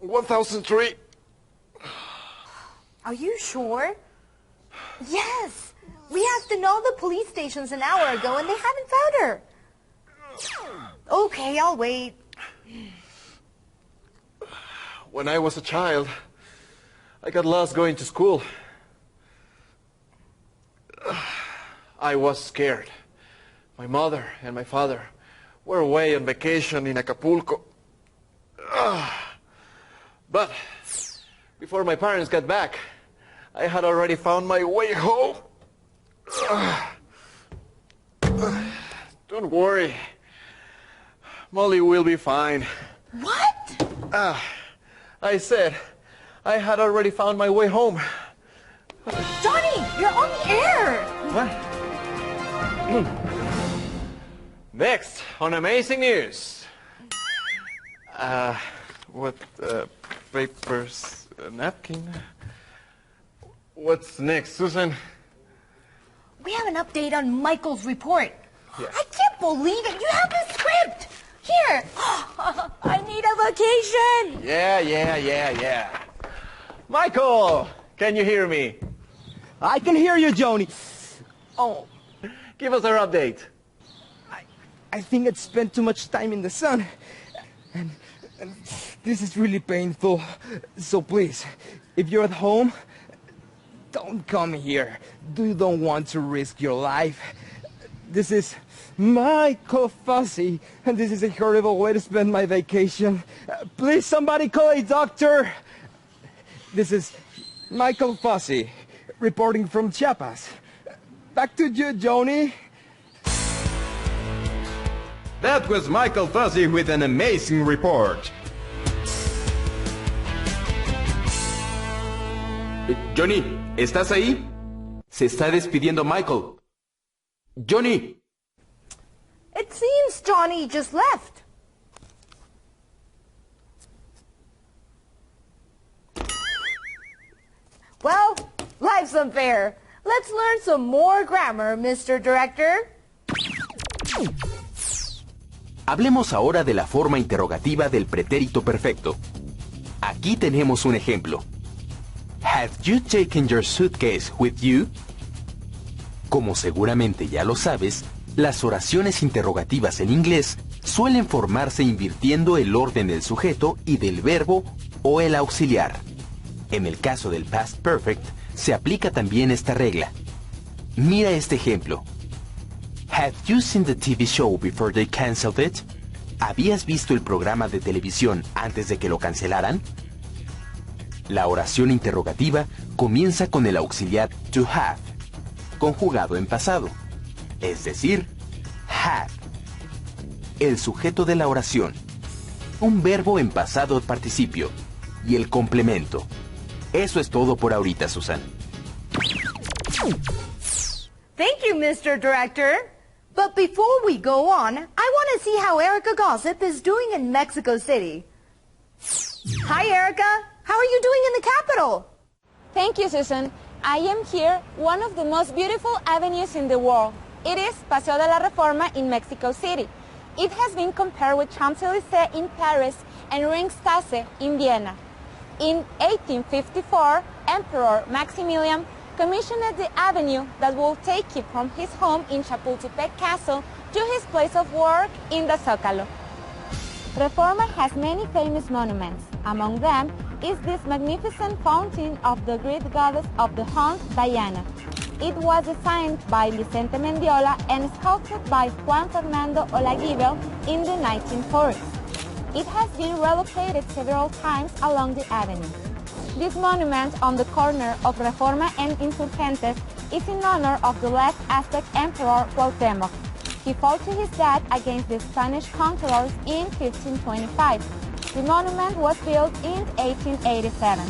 1003. Are you sure? Yes. We asked in all the police stations an hour ago and they haven't found her. Okay, I'll wait. When I was a child, I got lost going to school. I was scared. My mother and my father were away on vacation in Acapulco. But before my parents got back, I had already found my way home. Don't worry. Molly will be fine. What? I said I had already found my way home. Johnny, you're on the air. What? Next on Amazing News. What, papers, napkin? What's next, Susan? We have an update on Michael's report. Yeah. I can't believe it. You have the script. Here. I need a vacation. Yeah. Michael, can you hear me? I can hear you, Joni. Oh, give us our update. I think I spent too much time in the sun. And this is really painful. So please, if you're at home, don't come here. You don't want to risk your life. This is Michael Fuzzy, and this is a horrible way to spend my vacation. Please, somebody call a doctor. This is Michael Fuzzy, reporting from Chiapas. Back to you, Joni. That was Michael Fuzzy with an amazing report. Johnny, ¿estás ahí? Se está despidiendo Michael. Johnny. It seems Johnny just left. Well, life's unfair. Let's learn some more grammar, Mr. Director. Hablemos ahora de la forma interrogativa del pretérito perfecto. Aquí tenemos un ejemplo. Have you taken your suitcase with you? Como seguramente ya lo sabes, las oraciones interrogativas en inglés suelen formarse invirtiendo el orden del sujeto y del verbo o el auxiliar. En el caso del past perfect, se aplica también esta regla. Mira este ejemplo. Have you seen the TV show before they canceled it? ¿Habías visto el programa de televisión antes de que lo cancelaran? La oración interrogativa comienza con el auxiliar to have, conjugado en pasado, es decir, had. El sujeto de la oración, un verbo en pasado participio y el complemento. Eso es todo por ahorita, Susan. Thank you, Mr. Director. But before we go on, I want to see how Erica Gossip is doing in Mexico City. Hi, Erica. How are you doing in the capital? Thank you, Susan. I am here, one of the most beautiful avenues in the world. It is Paseo de la Reforma in Mexico City. It has been compared with Champs-Élysées in Paris and Ringstrasse in Vienna. In 1854, Emperor Maximilian commissioned the avenue that will take him from his home in Chapultepec Castle to his place of work in the Zócalo. Reforma has many famous monuments. Among them is this magnificent fountain of the Greek goddess of the hunt, Diana. It was designed by Vicente Mendiola and sculpted by Juan Fernando Olaguibel in the 1940s. It has been relocated several times along the avenue. This monument on the corner of Reforma and Insurgentes is in honor of the last Aztec Emperor Cuauhtémoc. He fought to his death against the Spanish conquerors in 1525. The monument was built in 1887.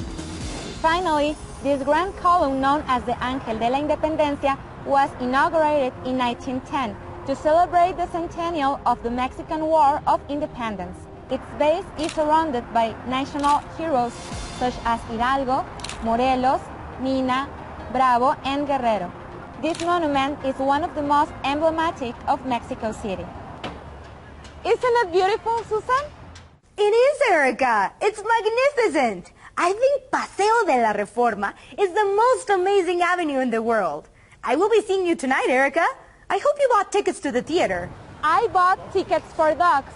Finally, this grand column known as the Ángel de la Independencia was inaugurated in 1910 to celebrate the centennial of the Mexican War of Independence. Its base is surrounded by national heroes such as Hidalgo, Morelos, Mina, Bravo, and Guerrero. This monument is one of the most emblematic of Mexico City. Isn't it beautiful, Susan? It is, Erica. It's magnificent. I think Paseo de la Reforma is the most amazing avenue in the world. I will be seeing you tonight, Erica. I hope you bought tickets to the theater. I bought tickets for Dogs.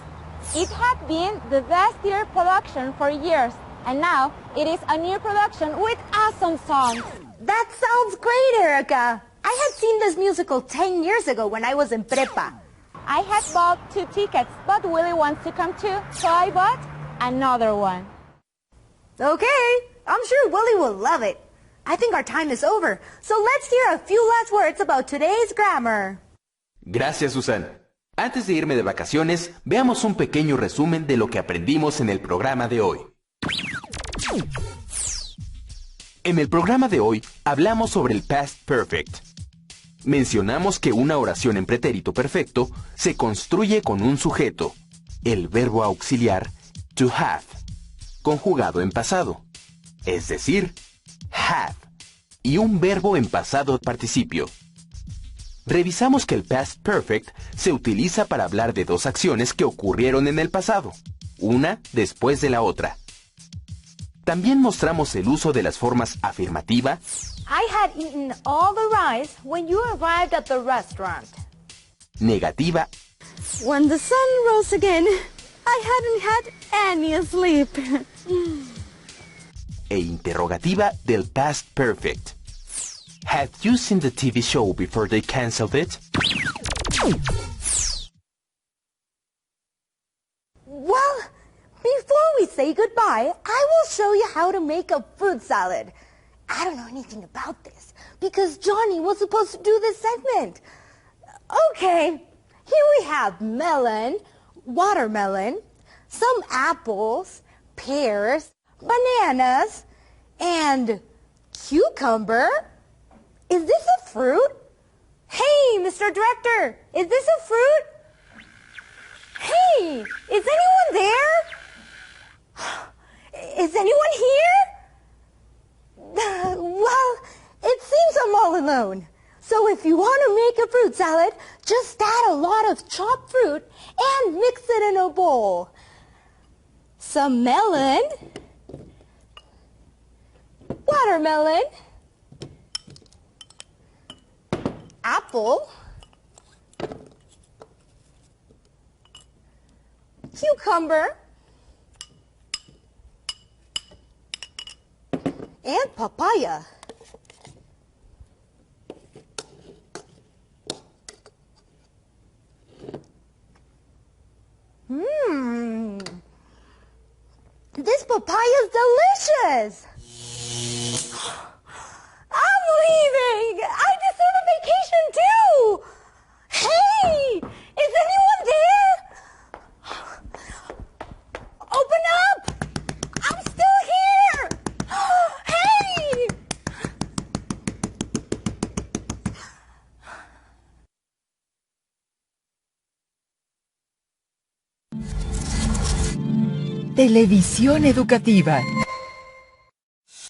It had been the best theater production for years, and now it is a new production with awesome songs. That sounds great, Erica. I had seen this musical 10 years ago when I was in prepa. I had bought 2 tickets, but Willie wants to come too, so I bought another one. Okay, I'm sure Willie will love it. I think our time is over, so let's hear a few last words about today's grammar. Gracias, Susan. Antes de irme de vacaciones, veamos un pequeño resumen de lo que aprendimos en el programa de hoy. En el programa de hoy hablamos sobre el past perfect. Mencionamos que una oración en pretérito perfecto se construye con un sujeto, el verbo auxiliar to have, conjugado en pasado, es decir, have, y un verbo en pasado participio. Revisamos que el past perfect se utiliza para hablar de 2 acciones que ocurrieron en el pasado, una después de la otra. También mostramos el uso de las formas afirmativa. I had eaten all the rice when you arrived at the restaurant. Negativa. When the sun rose again, I hadn't had any sleep. E interrogativa del past perfect. Have you seen the TV show before they canceled it? Well, before we say goodbye, I will show you how to make a fruit salad. I don't know anything about this because Johnny was supposed to do this segment. Okay, here we have melon, watermelon, some apples, pears, bananas, and cucumber. Is this a fruit? Hey, Mr. Director, is this a fruit? Hey, is anyone there? Is anyone here? Well, it seems I'm all alone. So if you want to make a fruit salad, just add a lot of chopped fruit and mix it in a bowl. Some melon, watermelon, apple, cucumber, and papaya. is. I'm leaving. I deserve a vacation too. Hey, is anyone there? Open up. I'm still here. Hey. Televisión educativa.